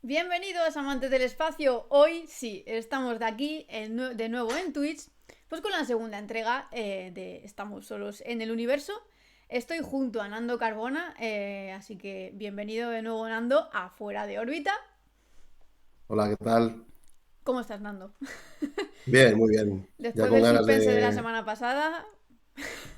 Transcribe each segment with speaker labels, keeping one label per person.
Speaker 1: Bienvenidos amantes del espacio. Hoy sí, estamos de aquí de nuevo en Twitch, pues con la segunda entrega de Estamos solos en el universo. Estoy junto a Nando Carbona, así que bienvenido de nuevo Nando a Fuera de órbita.
Speaker 2: Hola, ¿qué tal?
Speaker 1: ¿Cómo estás, Nando?
Speaker 2: Bien, muy bien. Ya
Speaker 1: Después del suspense de la semana pasada.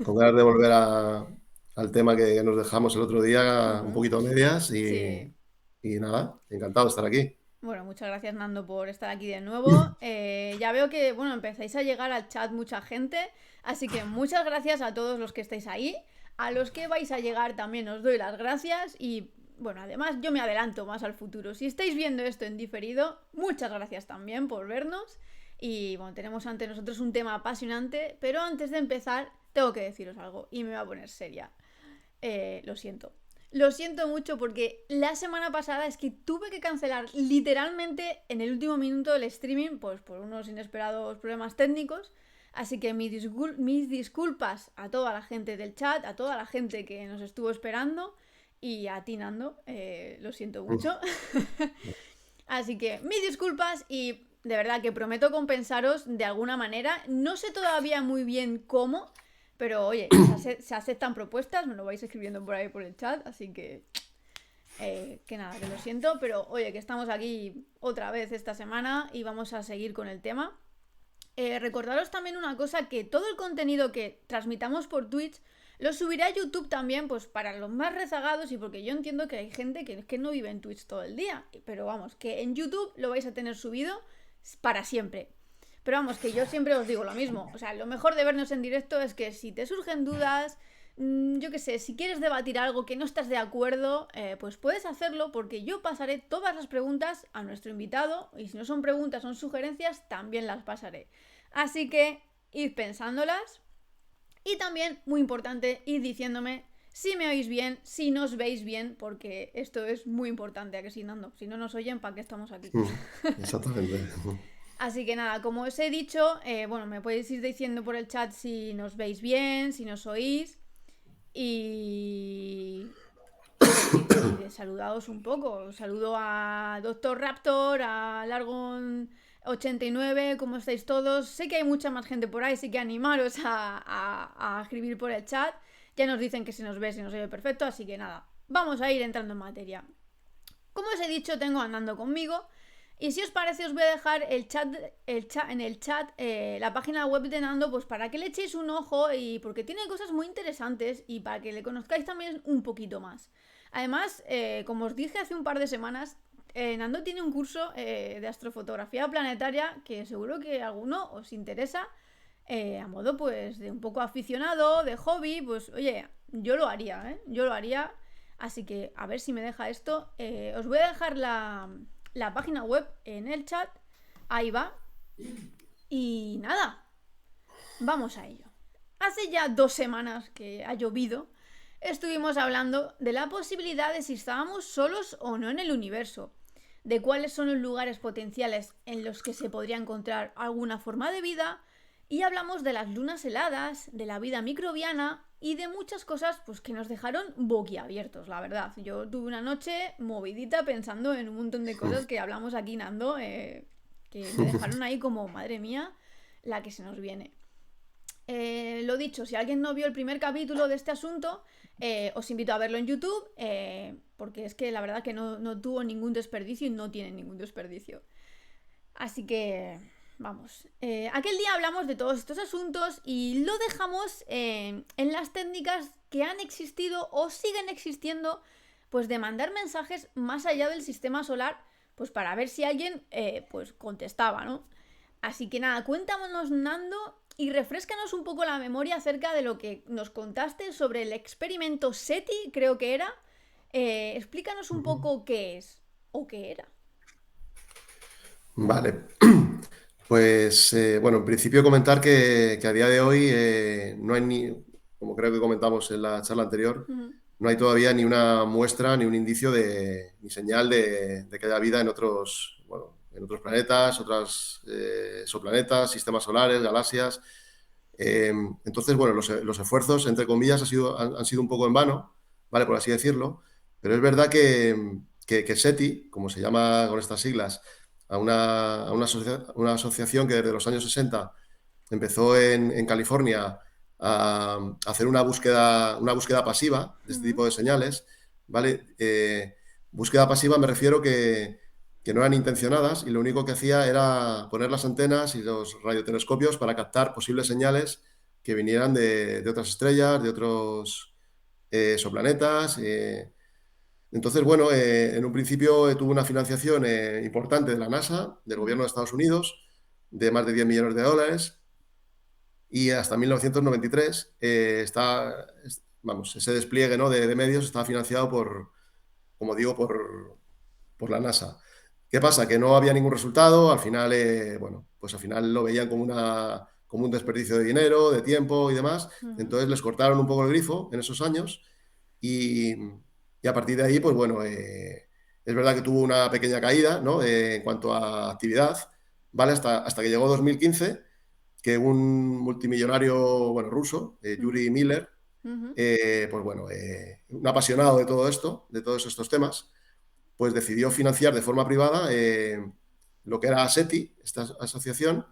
Speaker 2: con ganas de volver al tema que nos dejamos el otro día, un
Speaker 1: Ujú.
Speaker 2: poquito a medias
Speaker 1: Sí.
Speaker 2: y nada, encantado de estar aquí.
Speaker 1: Bueno, muchas gracias Nando por estar aquí de nuevo. Ya veo que, bueno, empezáis a llegar al chat mucha gente, así que muchas gracias a todos los que estáis ahí. A los que vais a llegar también os doy las gracias y, bueno, además yo me adelanto más al futuro. Si estáis viendo esto en diferido, muchas gracias también por vernos. Y, bueno, tenemos ante nosotros un tema apasionante, pero antes de empezar tengo que deciros algo y me voy a poner seria. Lo siento. Lo siento mucho porque la semana pasada es que tuve que cancelar literalmente en el último minuto el streaming, pues por unos inesperados problemas técnicos. Así que mis disculpas a toda la gente del chat, a toda la gente que nos estuvo esperando y a ti, Nando, lo siento
Speaker 2: Mm.
Speaker 1: mucho. Así que mis disculpas y de verdad que prometo compensaros de alguna manera. No sé todavía muy bien cómo, pero oye, se aceptan propuestas, me lo vais escribiendo por ahí por el chat, así que nada, que lo siento, pero oye, que estamos aquí otra vez esta semana y vamos a seguir con el tema. Recordaros también una cosa, que todo el contenido que transmitamos por Twitch lo subiré a YouTube también, pues para los más rezagados y porque yo entiendo que hay gente que no vive en Twitch todo el día. Pero vamos, que en YouTube lo vais a tener subido para siempre. Pero vamos, que yo siempre os digo lo mismo. O sea, lo mejor de vernos en directo es que si te surgen dudas, yo qué sé, si quieres debatir algo que no estás de acuerdo, pues puedes hacerlo porque yo pasaré todas las preguntas a nuestro invitado y si no son preguntas, son sugerencias, también las pasaré. Así que id pensándolas y también, muy importante, id diciéndome si me oís bien, si nos veis bien, porque esto es muy importante, ¿a que sí, Nando? Si no nos oyen, ¿para qué estamos aquí?
Speaker 2: Mm. Exactamente.
Speaker 1: Así que nada, como os he dicho, bueno, me podéis ir diciendo por el chat si nos veis bien, si nos oís. Y, y de saludaos un poco. Saludo a Doctor Raptor, a Largon89, ¿cómo estáis todos? Sé que hay mucha más gente por ahí, así que animaros a escribir por el chat. Ya nos dicen que se nos ve, se nos oye perfecto, así que nada, vamos a ir entrando en materia. Como os he dicho, tengo andando conmigo. Y si os parece, os voy a dejar en el chat la página web de Nando, pues para que le echéis un ojo y porque tiene cosas muy interesantes y para que le conozcáis también un poquito más. Además, como os dije hace un par de semanas, Nando tiene un curso de astrofotografía planetaria que seguro que a alguno os interesa, a modo pues de un poco aficionado, de hobby, pues oye, yo lo haría, ¿eh? Yo lo haría. Así que a ver si me deja esto. Os voy a dejar la página web en el chat. Ahí va. Y nada, vamos a ello. Hace ya 2 semanas que ha llovido, estuvimos hablando de la posibilidad de si estábamos solos o no en el universo, de cuáles son los lugares potenciales en los que se podría encontrar alguna forma de vida, y hablamos de las lunas heladas, de la vida microbiana y de muchas cosas pues que nos dejaron boquiabiertos, la verdad. Yo tuve una noche movidita pensando en un montón de cosas que hablamos aquí, Nando, que me dejaron ahí como, madre mía, la que se nos viene. Lo dicho, si alguien no vio el primer capítulo de este asunto, os invito a verlo en YouTube, porque es que la verdad que no tuvo ningún desperdicio y no tiene ningún desperdicio. Así que, vamos. Aquel día hablamos de todos estos asuntos y lo dejamos en las técnicas que han existido o siguen existiendo, pues de mandar mensajes más allá del sistema solar, pues para ver si alguien, pues contestaba, ¿no? Así que nada, cuéntanos, Nando, y refréscanos un poco la memoria acerca de lo que nos contaste sobre el experimento SETI, creo que era. Explícanos un poco qué es o qué era.
Speaker 2: Vale. Pues bueno, en principio comentar que a día de hoy no hay ni, como creo que comentamos en la charla anterior,
Speaker 1: Ujú.
Speaker 2: no hay todavía ni una muestra ni un indicio ni señal de que haya vida en otros, bueno, en otros planetas, otras exoplanetas, sistemas solares, galaxias. Entonces, bueno, los esfuerzos, entre comillas, han sido un poco en vano, ¿vale? Por así decirlo. Pero es verdad que SETI, como se llama con estas siglas, una asociación que desde los años 60 empezó en California a hacer una búsqueda pasiva de este
Speaker 1: Ujú.
Speaker 2: tipo de señales, ¿vale? Búsqueda pasiva me refiero que no eran intencionadas y lo único que hacía era poner las antenas y los radiotelescopios para captar posibles señales que vinieran de otras estrellas, de otros exoplanetas. Entonces, bueno, en un principio tuvo una financiación importante de la NASA, del gobierno
Speaker 1: Ujú.
Speaker 2: de Estados Unidos, de más de 10 millones de dólares, y hasta 1993 vamos, ese despliegue, ¿no?, de medios estaba financiado como digo, por la NASA. ¿Qué pasa? Que no había ningún resultado, al final, bueno, pues al final lo veían como un desperdicio de dinero, de tiempo y demás,
Speaker 1: Ujú.
Speaker 2: entonces les cortaron un poco el grifo en esos años y, y a partir de ahí, pues bueno, es verdad que tuvo una pequeña caída, ¿no?, en cuanto a actividad, ¿vale? Hasta que llegó 2015, que un multimillonario, bueno, ruso,
Speaker 1: Ujú.
Speaker 2: Yuri Miller,
Speaker 1: Ujú.
Speaker 2: pues bueno, un apasionado de todo esto, de todos estos temas, pues decidió financiar de forma privada lo que era SETI, esta asociación,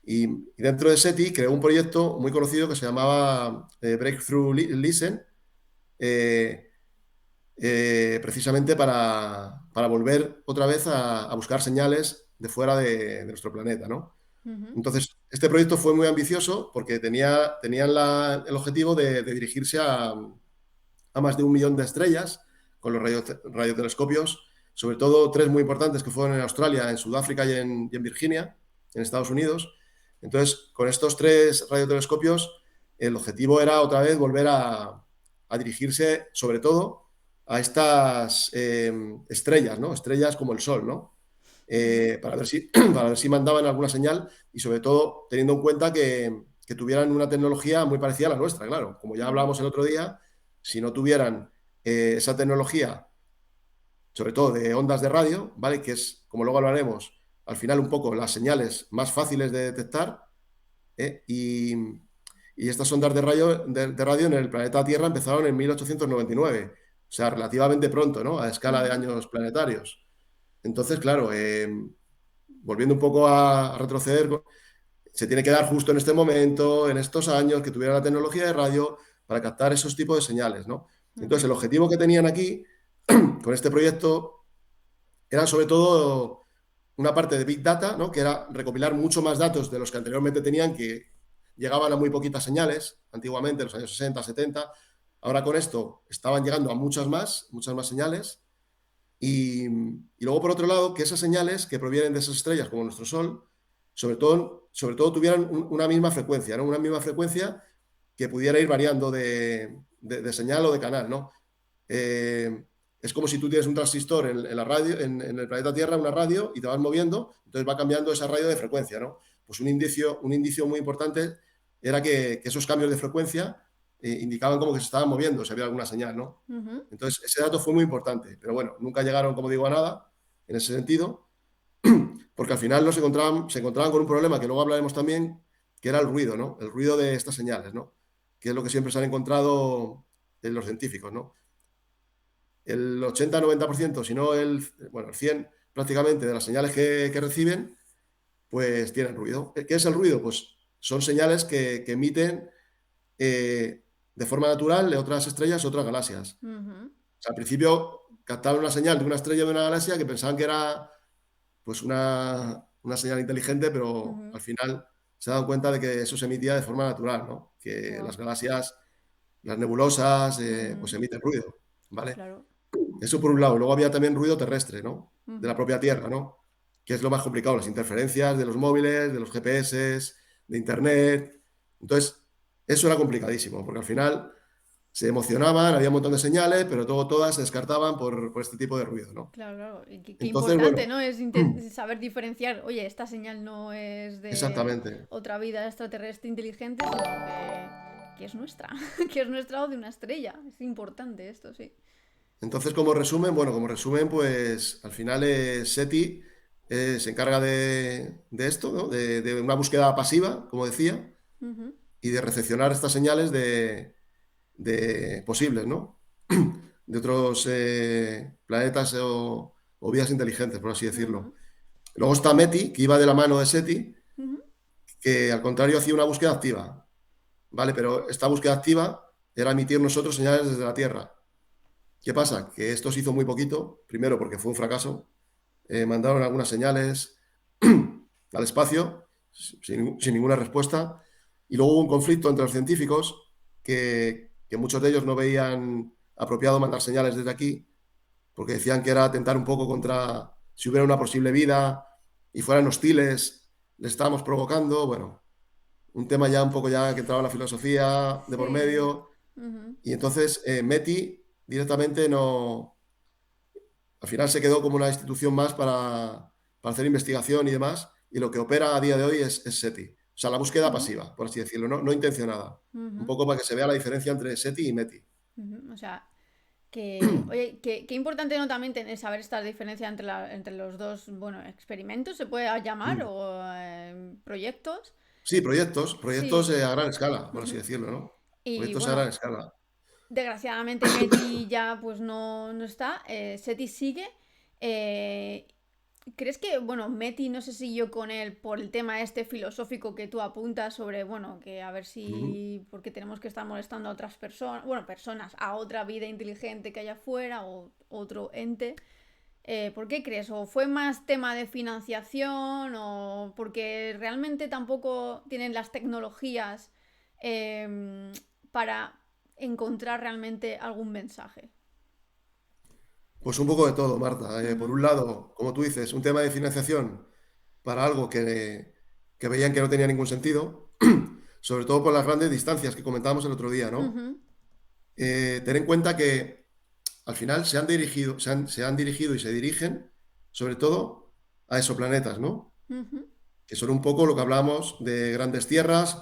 Speaker 2: y dentro de SETI creó un proyecto muy conocido que se llamaba Breakthrough Listen, eh, precisamente para volver otra vez a buscar señales de fuera de nuestro planeta, ¿no?
Speaker 1: Ujú.
Speaker 2: Entonces, este proyecto fue muy ambicioso porque tenían el objetivo de dirigirse a más de 1 millón de estrellas con los radiotelescopios, sobre todo tres muy importantes que fueron en Australia, en Sudáfrica y en Virginia, en Estados Unidos. Entonces, con estos tres radiotelescopios, el objetivo era otra vez volver a dirigirse sobre todo a estas estrellas, ¿no? Estrellas como el Sol, ¿no?
Speaker 1: Ujú.
Speaker 2: Para ver si, para ver si mandaban alguna señal y sobre todo teniendo en cuenta que tuvieran una tecnología muy parecida a la nuestra, claro. Como ya
Speaker 1: Ujú.
Speaker 2: hablábamos el otro día, si no tuvieran esa tecnología, sobre todo de ondas de radio, ¿vale? Que es, como luego hablaremos, al final un poco las señales más fáciles de detectar, ¿eh? Y estas ondas de radio en el planeta Tierra empezaron en 1899, o sea, relativamente pronto, ¿no? A escala de
Speaker 1: Ujú.
Speaker 2: años planetarios. Entonces, claro, volviendo un poco a retroceder, se tiene que dar justo en este momento, en estos años, que tuviera la tecnología de radio para captar esos tipos de señales, ¿no? Entonces,
Speaker 1: Ujú.
Speaker 2: el objetivo que tenían aquí, con este proyecto, era sobre todo una parte de Big Data, ¿no?, que era recopilar mucho más datos de los que anteriormente tenían, que llegaban a muy poquitas señales, antiguamente, en los años 60, 70. Ahora con esto estaban llegando a muchas más señales. Y luego, por otro lado, que esas señales que provienen de esas estrellas, como nuestro Sol, sobre todo tuvieran una misma frecuencia, ¿no? Una misma frecuencia que pudiera ir variando de señal o de canal, ¿no? Eh, es como si tú tienes un transistor en la radio, en el planeta Tierra, una radio, y te vas moviendo, entonces va cambiando esa radio de frecuencia, ¿no? Pues un indicio muy importante era que esos cambios de frecuencia indicaban como que se estaban moviendo, si había alguna señal, ¿no?
Speaker 1: Ujú.
Speaker 2: Entonces, ese dato fue muy importante, pero bueno, nunca llegaron, como digo, a nada en ese sentido, porque al final se encontraban con un problema que luego hablaremos también, que era el ruido, ¿no? El ruido de estas señales, ¿no? Que es lo que siempre se han encontrado en los científicos, ¿no? El 80-90%, si no bueno, el 100 prácticamente de las señales que reciben, pues tienen ruido. ¿Qué es el ruido? Pues son señales que emiten de forma natural de otras estrellas, otras galaxias.
Speaker 1: Ujú.
Speaker 2: O sea, al principio captaban una señal de una estrella de una galaxia que pensaban que era pues una señal inteligente, pero
Speaker 1: Ujú.
Speaker 2: al final se dan cuenta de que eso se emitía de forma natural, ¿no? Que
Speaker 1: Guau.
Speaker 2: las galaxias, las nebulosas, pues
Speaker 1: Ujú.
Speaker 2: emiten ruido, ¿vale?
Speaker 1: Claro.
Speaker 2: Eso por un lado. Luego había también ruido terrestre, ¿no? De la
Speaker 1: Ujú.
Speaker 2: propia Tierra, ¿no? Que es lo más complicado, las interferencias de los móviles, de los GPS, de Internet. Entonces, eso era complicadísimo, porque al final se emocionaban, había un montón de señales, pero todas se descartaban por este tipo de ruido, ¿no?
Speaker 1: Claro, claro. Y qué
Speaker 2: Entonces, bueno,
Speaker 1: importante, ¿no? Es saber diferenciar, oye, esta señal no es de
Speaker 2: exactamente.
Speaker 1: otra vida extraterrestre inteligente, sino que es nuestra, que es nuestra o de una estrella. Es importante esto, sí.
Speaker 2: Entonces, como resumen, bueno, como resumen, pues al final SETI se encarga de esto, ¿no? De una búsqueda pasiva, como decía,
Speaker 1: Ujú.
Speaker 2: y de recepcionar estas señales de posibles, ¿no? planetas o vías inteligentes, por así decirlo.
Speaker 1: Ujú,
Speaker 2: Luego está METI, que iba de la mano de SETI,
Speaker 1: ujú,
Speaker 2: que al contrario hacía una búsqueda activa, ¿vale? Pero esta búsqueda activa era emitir nosotros señales desde la Tierra. ¿Qué pasa? Que esto se hizo muy poquito, primero porque fue un fracaso, mandaron algunas señales al espacio sin ninguna respuesta, y luego hubo un conflicto entre los científicos que muchos de ellos no veían apropiado mandar señales desde aquí, porque decían que era atentar un poco contra si hubiera una posible vida y fueran hostiles, le estábamos provocando, bueno, un tema ya un poco ya que entraba en la filosofía de por
Speaker 1: sí,
Speaker 2: medio,
Speaker 1: ujú,
Speaker 2: y entonces METI directamente no, al final se quedó como una institución más para hacer investigación y demás, y lo que opera a día de hoy es SETI. O sea, la búsqueda
Speaker 1: ujú,
Speaker 2: pasiva, por así decirlo, no intencionada. Un
Speaker 1: ujú,
Speaker 2: poco para que se vea la diferencia entre SETI y METI.
Speaker 1: ujú. O sea, que, oye, qué importante no también tener, saber esta diferencia entre, entre los dos, bueno, experimentos, se puede llamar,
Speaker 2: Mm.
Speaker 1: o proyectos.
Speaker 2: Sí, proyectos
Speaker 1: Sí.
Speaker 2: a gran escala, por así
Speaker 1: Ujú.
Speaker 2: decirlo, ¿no?
Speaker 1: Y
Speaker 2: Proyectos a gran
Speaker 1: bueno,
Speaker 2: escala.
Speaker 1: desgraciadamente Meti ya pues no está, Seti sigue. Eh, ¿Crees que, bueno, Meti no se siguió con él por el tema este filosófico que tú apuntas sobre, bueno, que a ver
Speaker 2: Ujú.
Speaker 1: si, porque tenemos que estar molestando a otras personas, bueno, personas, a otra vida inteligente que haya afuera o otro ente? ¿Por qué crees? ¿O fue más tema de financiación o porque realmente tampoco tienen las tecnologías eh, para encontrar realmente algún mensaje?
Speaker 2: Pues un poco de todo, Marta. Por
Speaker 1: Ujú,
Speaker 2: un lado, como tú dices, un tema de financiación para algo que veían que no tenía ningún sentido, sobre todo por las grandes distancias que comentábamos el otro día, ¿no?
Speaker 1: ujú,
Speaker 2: Ten en cuenta que al final se han dirigido y se dirigen sobre todo a exoplanetas, ¿no?
Speaker 1: ujú,
Speaker 2: Que son un poco lo que hablamos de grandes tierras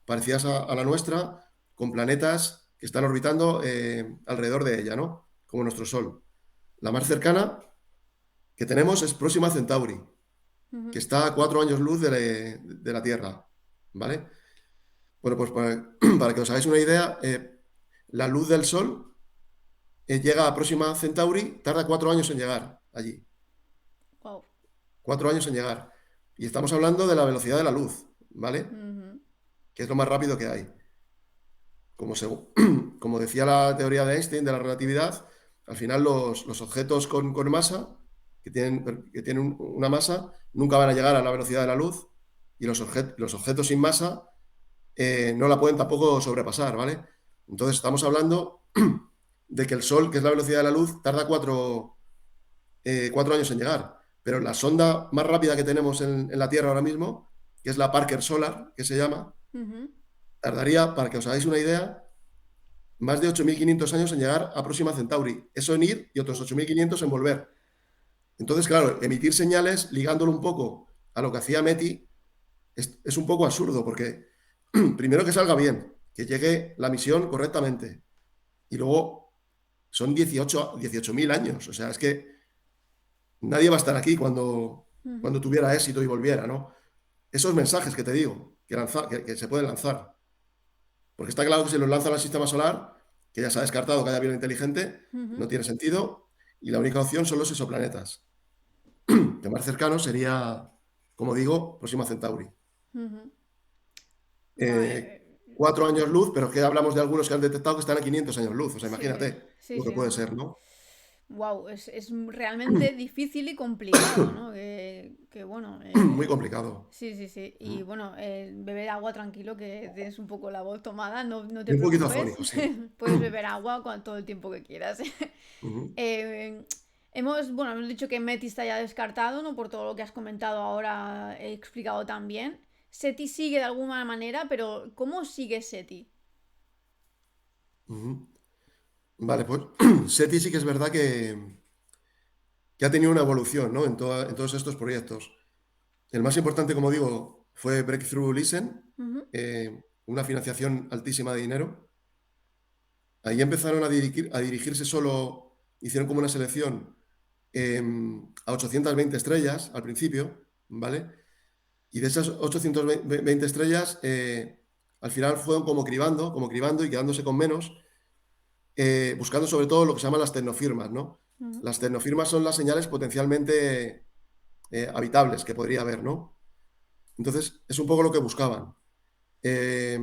Speaker 2: parecidas a la nuestra, con planetas que están orbitando alrededor de ella, ¿no? Como nuestro Sol. La más cercana que tenemos es Próxima Centauri, que
Speaker 1: ujú.
Speaker 2: está a 4 años luz de la Tierra, ¿vale? Bueno, pues para que os hagáis una idea, la luz del Sol llega a Próxima Centauri, tarda 4 años en llegar allí,
Speaker 1: Wow.
Speaker 2: 4 años en llegar. Y estamos hablando de la velocidad de la luz, ¿vale?
Speaker 1: Ujú,
Speaker 2: Que es lo más rápido que hay. Como, como decía la teoría de Einstein de la relatividad, al final los objetos con masa, que tienen una masa, nunca van a llegar a la velocidad de la luz, y los objetos sin masa no la pueden tampoco sobrepasar, ¿vale? Entonces estamos hablando de que el Sol, que es la velocidad de la luz, tarda 4 años en llegar. Pero la sonda más rápida que tenemos en la Tierra ahora mismo, que es la Parker Solar, que se llama,
Speaker 1: ujú.
Speaker 2: tardaría, para que os hagáis una idea, más de 8.500 años en llegar a Próxima Centauri. Eso en ir y otros 8.500 en volver. Entonces, claro, emitir señales ligándolo un poco a lo que hacía METI es un poco absurdo, porque primero que salga bien, que llegue la misión correctamente, y luego son 18.000 años. O sea, es que nadie va a estar aquí cuando
Speaker 1: Ujú.
Speaker 2: tuviera éxito y volviera, ¿no? Esos mensajes que te digo, que se pueden lanzar. Porque está claro que si los lanzan al sistema solar, que ya se ha descartado que haya vida inteligente,
Speaker 1: Ujú,
Speaker 2: no tiene sentido. Y la única opción son los exoplanetas. Que más cercano sería, como digo, Próxima Centauri.
Speaker 1: ujú. Buah,
Speaker 2: Eh, 4 años luz, pero que hablamos de algunos que han detectado que están a 500 años luz. O sea,
Speaker 1: sí,
Speaker 2: imagínate
Speaker 1: sí,
Speaker 2: lo que
Speaker 1: sí,
Speaker 2: puede
Speaker 1: no,
Speaker 2: ser,
Speaker 1: no.
Speaker 2: ¿no?
Speaker 1: Wow, es realmente difícil y complicado, ¿no? Bueno,
Speaker 2: Muy complicado.
Speaker 1: sí, sí, sí. Y bueno, beber agua tranquilo, que tienes un poco la voz tomada, no
Speaker 2: Y
Speaker 1: te
Speaker 2: un poquito
Speaker 1: preocupes.
Speaker 2: afónico, sí.
Speaker 1: Puedes beber agua todo el tiempo que quieras.
Speaker 2: Ujú.
Speaker 1: Eh, hemos dicho que Meti está ya descartado, ¿no? Por todo lo que has comentado ahora, he explicado también. Seti sigue de alguna manera, pero ¿cómo sigue Seti?
Speaker 2: Ujú. Vale, pues SETI sí que es verdad que ha tenido una evolución, ¿no? En todos estos proyectos. El más importante, como digo, fue Breakthrough Listen,
Speaker 1: Ujú,
Speaker 2: una financiación altísima de dinero. Ahí empezaron a dirigirse solo, hicieron como una selección a 820 estrellas al principio, ¿vale? Y de esas 820 estrellas, al final fueron como cribando y quedándose con menos. buscando sobre todo lo que se llaman las tecnofirmas, ¿no?
Speaker 1: Ujú.
Speaker 2: Las tecnofirmas son las señales potencialmente habitables que podría haber, ¿no? Entonces, es un poco lo que buscaban. Eh,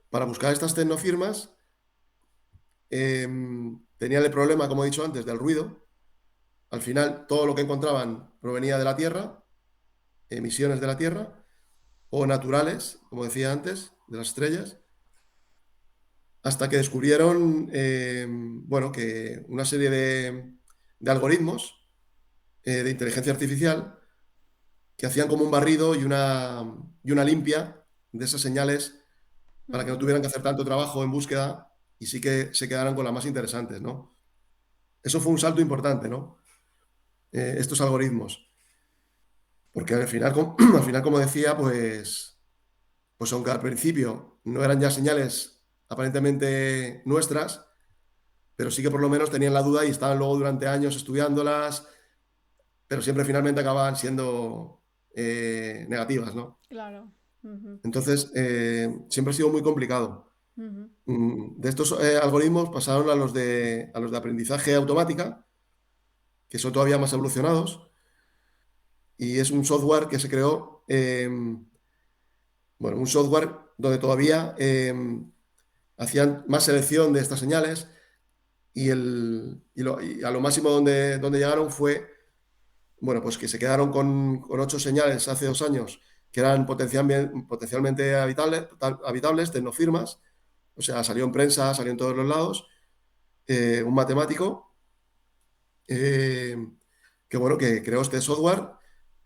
Speaker 2: para buscar estas tecnofirmas, tenían el problema, como he dicho antes, del ruido. Al final, todo lo que encontraban provenía de la Tierra, emisiones de la Tierra, o naturales, como decía antes, de las estrellas, hasta que descubrieron, bueno, que una serie de algoritmos de inteligencia artificial que hacían como un barrido y una limpia de esas señales para que no
Speaker 1: Ujú.
Speaker 2: tuvieran que hacer tanto trabajo en búsqueda y sí que se quedaran con las más interesantes, ¿no? Eso fue un salto importante, ¿no? Estos algoritmos. Porque al final, al final, como decía, pues aunque al principio no eran ya señales aparentemente nuestras, pero sí que por lo menos tenían la duda y estaban luego durante años estudiándolas, pero siempre finalmente acababan siendo negativas, ¿no?
Speaker 1: Claro. Ujú.
Speaker 2: Entonces, siempre ha sido muy complicado.
Speaker 1: Ujú.
Speaker 2: De estos algoritmos pasaron a los de aprendizaje automática, que son todavía más evolucionados, y es un software que se creó, bueno, un software donde todavía hacían más selección de estas señales y a lo máximo donde llegaron fue, bueno, pues que se quedaron con 8 señales hace 2 años que eran potencialmente habitables, tecnofirmas, o sea, salió en prensa, salió en todos los lados, un matemático eh, que, bueno, que creó este software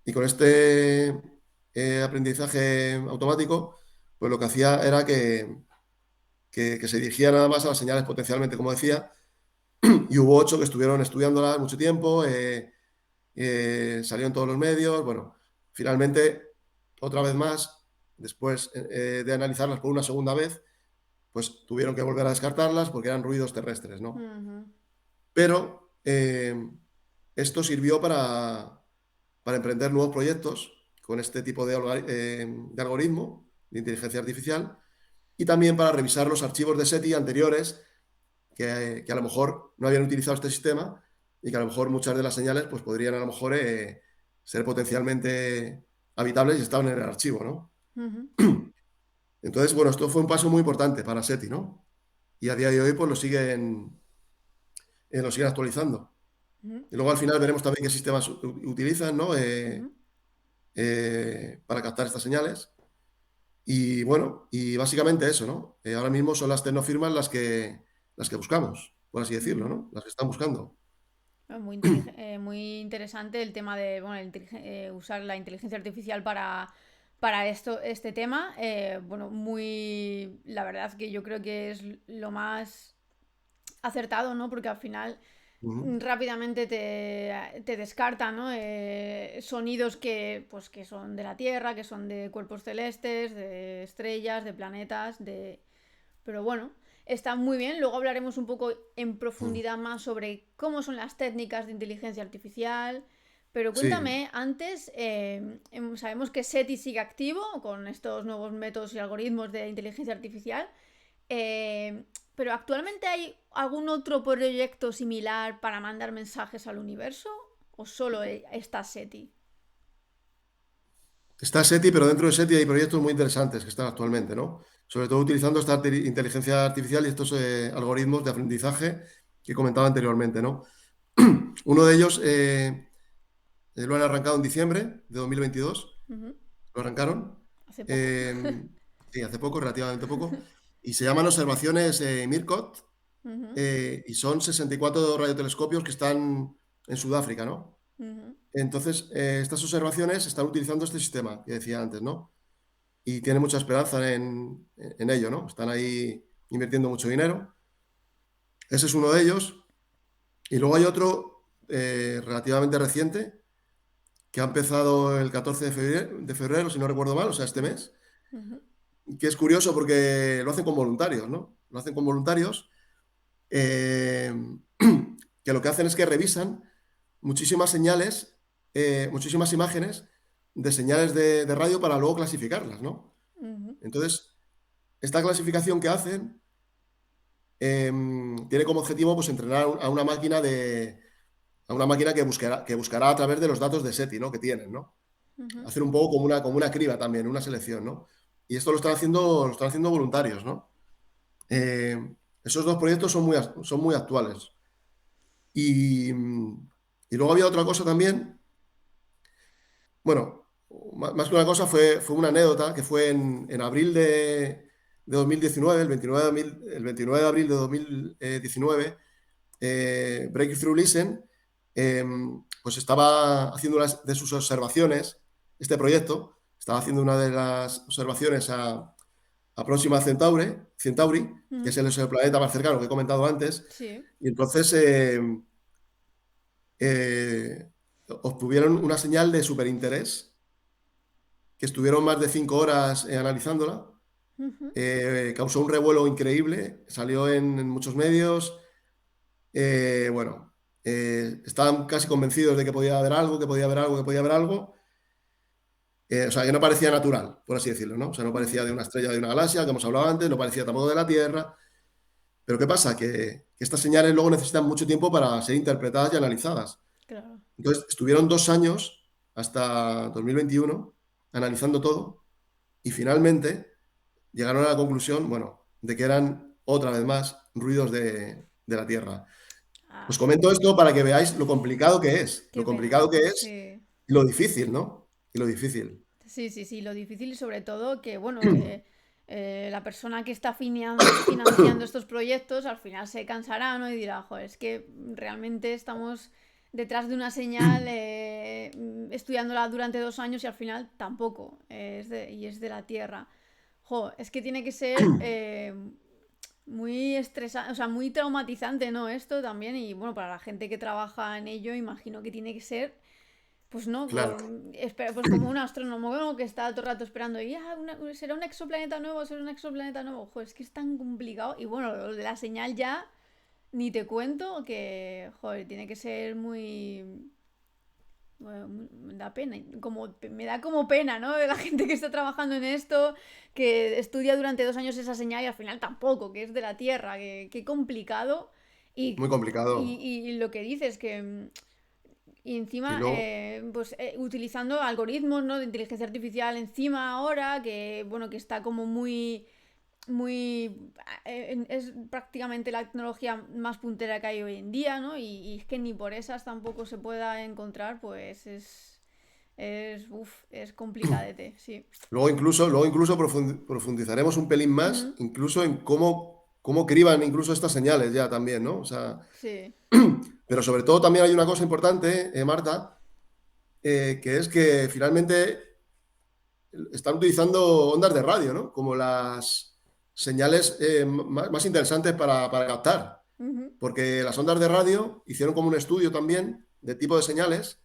Speaker 2: y con este aprendizaje automático, pues lo que hacía era que se dirigía nada más a las señales potencialmente, como decía, y hubo 8 que estuvieron estudiándolas mucho tiempo, salió en todos los medios, bueno, finalmente, otra vez más, después de analizarlas por una segunda vez, pues tuvieron que volver a descartarlas porque eran ruidos terrestres, ¿no?
Speaker 1: Ujú.
Speaker 2: Pero esto sirvió para emprender nuevos proyectos con este tipo de algoritmo de inteligencia artificial y también para revisar los archivos de SETI anteriores que a lo mejor no habían utilizado este sistema y que a lo mejor muchas de las señales pues, podrían a lo mejor ser potencialmente habitables y estaban en el archivo, ¿no?
Speaker 1: Ujú.
Speaker 2: Entonces, bueno, esto fue un paso muy importante para SETI, ¿no? Y a día de hoy pues lo siguen actualizando.
Speaker 1: Ujú.
Speaker 2: Y luego al final veremos también qué sistemas utilizan, ¿no?
Speaker 1: Ujú.
Speaker 2: Para captar estas señales. Y bueno, y básicamente eso, ¿no? Ahora mismo son las tecnofirmas las que buscamos, por así decirlo,
Speaker 1: Ujú.
Speaker 2: ¿no? Las que están buscando.
Speaker 1: Muy interesante el tema de bueno, usar la inteligencia artificial para este tema. Bueno, la verdad que yo creo que es lo más acertado, ¿no? Porque al final
Speaker 2: Ujú.
Speaker 1: rápidamente te descarta, ¿no? Sonidos pues, que son de la Tierra, que son de cuerpos celestes, de estrellas, de planetas, de... Pero bueno, está muy bien. Luego hablaremos un poco en
Speaker 2: Ujú.
Speaker 1: profundidad más sobre cómo son las técnicas de inteligencia artificial. Pero
Speaker 2: Sí,
Speaker 1: cuéntame, antes sabemos que SETI sigue activo con estos nuevos métodos y algoritmos de inteligencia artificial. eh, pero actualmente hay algún otro proyecto similar para mandar mensajes al universo o solo está SETI.
Speaker 2: está SETI, pero dentro de SETI hay proyectos muy interesantes que están actualmente, ¿no? Sobre todo utilizando esta inteligencia artificial y estos algoritmos de aprendizaje que comentaba anteriormente, ¿no? Uno de ellos lo han arrancado en diciembre de 2022,
Speaker 1: Ujú.
Speaker 2: lo arrancaron,
Speaker 1: Hace poco.
Speaker 2: eh, sí, hace poco, relativamente poco, y se llaman observaciones Mircot,
Speaker 1: Ujú.
Speaker 2: y son 64 radiotelescopios que están en Sudáfrica, ¿no?
Speaker 1: Ujú.
Speaker 2: Entonces, estas observaciones están utilizando este sistema que decía antes, ¿no? Y tienen mucha esperanza en ello, ¿no? Están ahí invirtiendo mucho dinero. Ese es uno de ellos. Y luego hay otro relativamente reciente que ha empezado el 14 de febrero, si no recuerdo mal, o sea, este mes,
Speaker 1: Ujú.
Speaker 2: que es curioso porque lo hacen con voluntarios, ¿no? Lo hacen con voluntarios eh, que lo que hacen es que revisan muchísimas señales, muchísimas imágenes de señales de radio para luego clasificarlas, ¿no?
Speaker 1: Ujú.
Speaker 2: Entonces, esta clasificación que hacen tiene como objetivo pues, entrenar a una máquina que buscará a través de los datos de SETI, ¿no? Que tienen, ¿no?
Speaker 1: Ujú.
Speaker 2: Hacer un poco como una criba también, una selección, ¿no? Y esto lo están haciendo voluntarios, ¿no? Eh, Esos dos proyectos son muy actuales. Y luego había otra cosa también, bueno, más que una cosa fue una anécdota que fue en abril de 2019, el 29 de abril de 2019, Breakthrough Listen, eh, pues estaba haciendo una de sus observaciones, este proyecto, estaba haciendo una de las observaciones a Próxima Centauri, que es
Speaker 1: Ujú.
Speaker 2: el exoplaneta más cercano que he comentado antes,
Speaker 1: Sí.
Speaker 2: y entonces eh, obtuvieron una señal de superinterés, que estuvieron más de 5 horas analizándola,
Speaker 1: Ujú.
Speaker 2: causó un revuelo increíble, salió en muchos medios. Bueno, estaban casi convencidos de que podía haber algo, que podía haber algo, que podía haber algo. O sea, que no parecía natural, por así decirlo, ¿no? O sea, no
Speaker 1: Ujú.
Speaker 2: parecía de una estrella, de una galaxia, que hemos hablado antes, no parecía tampoco de la Tierra. Pero ¿qué pasa? Que estas señales luego necesitan mucho tiempo para ser interpretadas y analizadas.
Speaker 1: Claro.
Speaker 2: Entonces, estuvieron 2 años, hasta 2021, analizando todo y finalmente llegaron a la conclusión, bueno, de que eran, otra vez más, ruidos de la Tierra. Os
Speaker 1: Ah,
Speaker 2: comento esto para que veáis lo complicado que es, lo
Speaker 1: qué
Speaker 2: complicado
Speaker 1: pena.
Speaker 2: que es
Speaker 1: Sí.
Speaker 2: y lo difícil, ¿no? Y lo difícil.
Speaker 1: Sí, sí, sí. Lo difícil y sobre todo que, bueno, la persona que está financiando estos proyectos al final se cansará, ¿no? Y dirá, joder, es que realmente estamos detrás de una señal estudiándola durante 2 años y al final tampoco. Y es de la Tierra. Jo, es que tiene que ser muy estresante, o sea, muy traumatizante, ¿no? Esto también. Y bueno, para la gente que trabaja en ello, imagino que tiene que ser pues no,
Speaker 2: Claro.
Speaker 1: pues como un astrónomo, ¿no? Que está todo el rato esperando y será un exoplaneta nuevo, será un exoplaneta nuevo. Joder, es que es tan complicado. Y bueno, lo de la señal ya ni te cuento que, joder, tiene que ser muy... Bueno, me da pena, me da como pena, ¿no? De la gente que está trabajando en esto, que estudia durante 2 años esa señal y al final tampoco, que es de la Tierra, que complicado. Y,
Speaker 2: Muy
Speaker 1: y,
Speaker 2: complicado.
Speaker 1: y lo que dices, que y
Speaker 2: Y
Speaker 1: encima,
Speaker 2: luego,
Speaker 1: pues utilizando algoritmos, ¿no? De inteligencia artificial encima ahora, que bueno, que está como muy, es prácticamente la tecnología más puntera que hay hoy en día, ¿no? Y es que ni por esas tampoco se pueda encontrar, pues es complicadete, sí.
Speaker 2: luego incluso profundizaremos un pelín más,
Speaker 1: Ujú.
Speaker 2: incluso en cómo criban incluso estas señales ya también, ¿no? O sea,
Speaker 1: Sí.
Speaker 2: pero sobre todo también hay una cosa importante, Marta, que es que finalmente están utilizando ondas de radio, ¿no? Como las señales más interesantes para captar.
Speaker 1: Ujú.
Speaker 2: Porque las ondas de radio hicieron como un estudio también de tipo de señales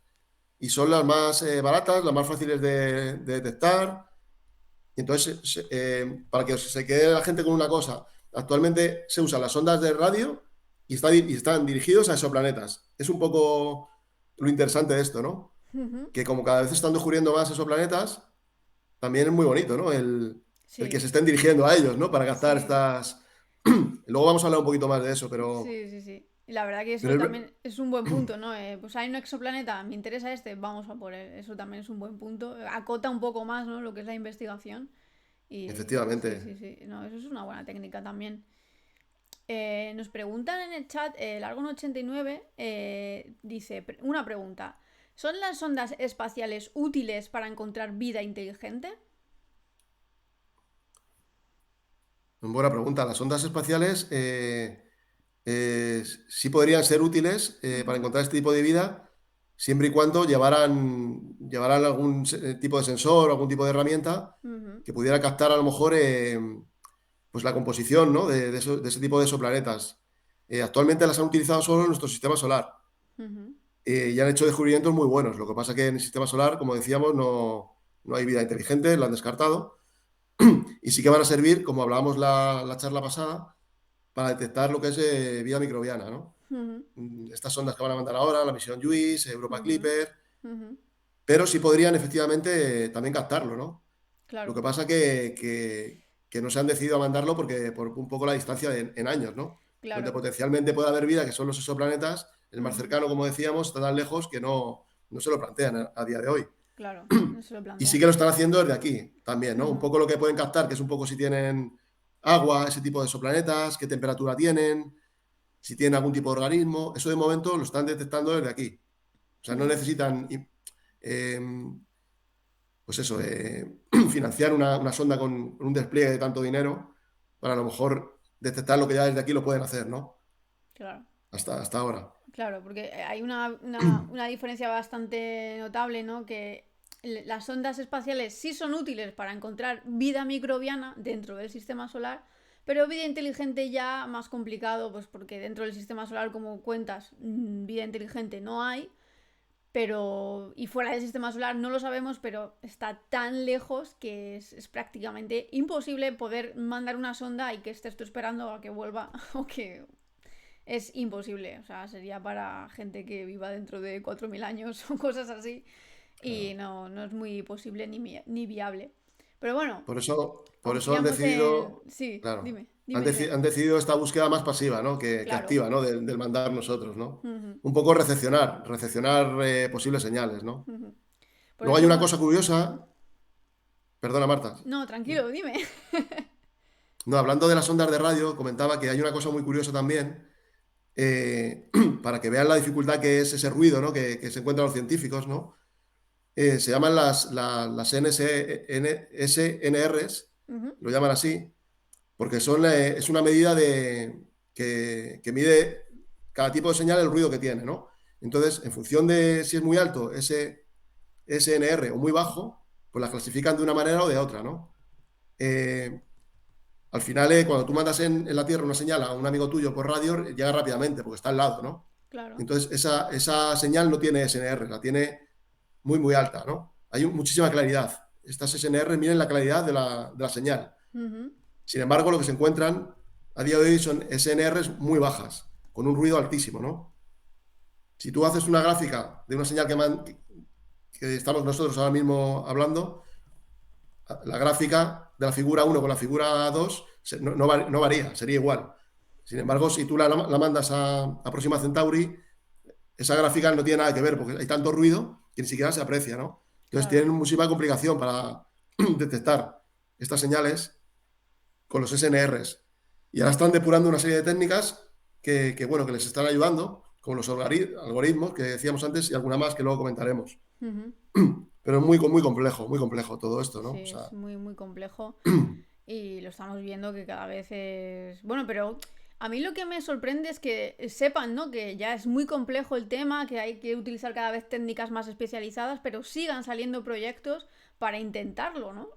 Speaker 2: y son las más baratas, las más fáciles de detectar. Y entonces, para que se quede la gente con una cosa, actualmente se usan las ondas de radio y están dirigidos a exoplanetas. Es un poco lo interesante de esto, ¿no?
Speaker 1: Ujú.
Speaker 2: Que como cada vez están descubriendo más exoplanetas, también es muy bonito, ¿no? El que se
Speaker 1: Sí,
Speaker 2: estén dirigiendo a ellos, ¿no? Para captar
Speaker 1: sí.
Speaker 2: estas... Luego vamos a hablar un poquito más de eso,
Speaker 1: Sí, sí, sí. Y la verdad que
Speaker 2: pero
Speaker 1: eso también es un buen punto, ¿no? Pues hay un exoplaneta, me interesa este, vamos a por él. Eso también es un buen punto. Acota un poco más, ¿no? Lo que es la investigación. Y sí, sí,
Speaker 2: efectivamente.
Speaker 1: sí. No, eso es una buena técnica también. Nos preguntan en el chat, Largon89 dice, una pregunta. ¿Son las ondas espaciales útiles para encontrar vida inteligente?
Speaker 2: Buena pregunta. Las ondas espaciales sí podrían ser útiles para
Speaker 1: Ujú.
Speaker 2: encontrar este tipo de vida, siempre y cuando llevaran algún tipo de sensor o algún tipo de herramienta
Speaker 1: Ujú.
Speaker 2: que pudiera captar a lo mejor pues la composición, ¿no? de ese tipo de exoplanetas. Actualmente las han utilizado solo en nuestro sistema solar
Speaker 1: Ujú.
Speaker 2: y han hecho descubrimientos muy buenos. Lo que pasa es que en el sistema solar, como decíamos, no hay vida inteligente, lo han descartado. Y sí que van a servir, como hablábamos la charla pasada, para detectar lo que es vida microbiana, ¿no?
Speaker 1: Ujú.
Speaker 2: Estas sondas que van a mandar ahora, la misión JUICE, Europa
Speaker 1: Ujú.
Speaker 2: Clipper,
Speaker 1: Ujú.
Speaker 2: pero sí podrían efectivamente también captarlo, ¿no? Lo
Speaker 1: Claro.
Speaker 2: que pasa que no se han decidido a mandarlo por un poco la distancia en años, ¿no? donde
Speaker 1: Claro,
Speaker 2: potencialmente puede haber vida, que son los exoplanetas, el más
Speaker 1: ujú,
Speaker 2: cercano, como decíamos, está tan lejos que no se lo plantean a día de hoy.
Speaker 1: claro, no se lo
Speaker 2: Y sí
Speaker 1: plantean.
Speaker 2: que lo están haciendo desde aquí también, ¿no? Un
Speaker 1: Ujú,
Speaker 2: poco lo que pueden captar, que es un poco si tienen agua, ese tipo de exoplanetas, qué temperatura tienen, si tienen algún tipo de organismo. Eso de momento lo están detectando desde aquí. O sea, no
Speaker 1: ujú.
Speaker 2: necesitan, eh, pues eso, financiar una sonda con un despliegue de tanto dinero para a lo mejor detectar lo que ya desde aquí lo pueden hacer, ¿no?
Speaker 1: Claro.
Speaker 2: Hasta ahora.
Speaker 1: Claro, porque hay una diferencia bastante notable, ¿no? Que las ondas espaciales sí son útiles para encontrar vida microbiana dentro del sistema solar, pero vida inteligente ya más complicado, pues porque dentro del sistema solar, como cuentas, vida inteligente no hay, pero y fuera del sistema solar no lo sabemos, pero está tan lejos que es prácticamente imposible poder mandar una sonda y que estés tú esperando a que vuelva o que es imposible. O sea, sería para gente que viva dentro de 4.000 años o cosas así. Y
Speaker 2: Claro.
Speaker 1: no es muy posible ni viable. Pero bueno,
Speaker 2: Por eso han
Speaker 1: confiamos en...
Speaker 2: decidido,
Speaker 1: Sí,
Speaker 2: claro,
Speaker 1: dime, dime.
Speaker 2: han decidido esta búsqueda más pasiva, ¿no? Que
Speaker 1: Claro.
Speaker 2: activa, ¿no? Del mandar nosotros, ¿no?
Speaker 1: Ujú,
Speaker 2: Un poco recepcionar posibles señales, ¿no?
Speaker 1: ujú. Por
Speaker 2: Luego hay una
Speaker 1: eso...
Speaker 2: cosa
Speaker 1: Ujú.
Speaker 2: curiosa, perdona Marta,
Speaker 1: No, tranquilo, dime.
Speaker 2: no, hablando de las ondas de radio, comentaba que hay una cosa muy curiosa también, eh, para que vean la dificultad que es ese ruido, ¿no? Que se encuentran los científicos, ¿no? Se llaman las SNRs,
Speaker 1: Ujú,
Speaker 2: lo llaman así, porque es una medida que mide cada tipo de señal el ruido que tiene, ¿no? Entonces, en función de si es muy alto ese SNR o muy bajo, pues las clasifican de una manera o de otra, ¿no? Eh, Al final, cuando tú mandas en la Tierra una señal a un amigo tuyo por radio, llega rápidamente porque está al lado, ¿no?
Speaker 1: claro,
Speaker 2: Entonces, esa señal no tiene SNR, la tiene muy, muy alta, ¿no? Hay muchísima claridad. Estas SNR miren la claridad de la señal.
Speaker 1: ujú,
Speaker 2: Sin embargo, lo que se encuentran a día de hoy son SNRs muy bajas, con un ruido altísimo, ¿no? Si tú haces una gráfica de una señal que estamos nosotros ahora mismo hablando, la gráfica de la figura 1 con la figura 2 no varía, sería igual. Sin embargo, si tú la mandas a Próxima Centauri, esa gráfica no tiene nada que ver porque hay tanto ruido que ni siquiera se aprecia, ¿no? Entonces
Speaker 1: claro.
Speaker 2: tienen muchísima complicación para detectar estas señales con los SNRs. Y ahora están depurando una serie de técnicas bueno, que les están ayudando, como los algoritmos que decíamos antes y alguna más que luego comentaremos.
Speaker 1: Ujú.
Speaker 2: Pero es muy complejo todo esto,
Speaker 1: Sí,
Speaker 2: ¿no? O
Speaker 1: es
Speaker 2: sea,
Speaker 1: muy, muy complejo. Y lo estamos viendo que cada vez es... Bueno, pero a mí lo que me sorprende es que sepan, ¿no? Que ya es muy complejo el tema, que hay que utilizar cada vez técnicas más especializadas, pero sigan saliendo proyectos para intentarlo, ¿no?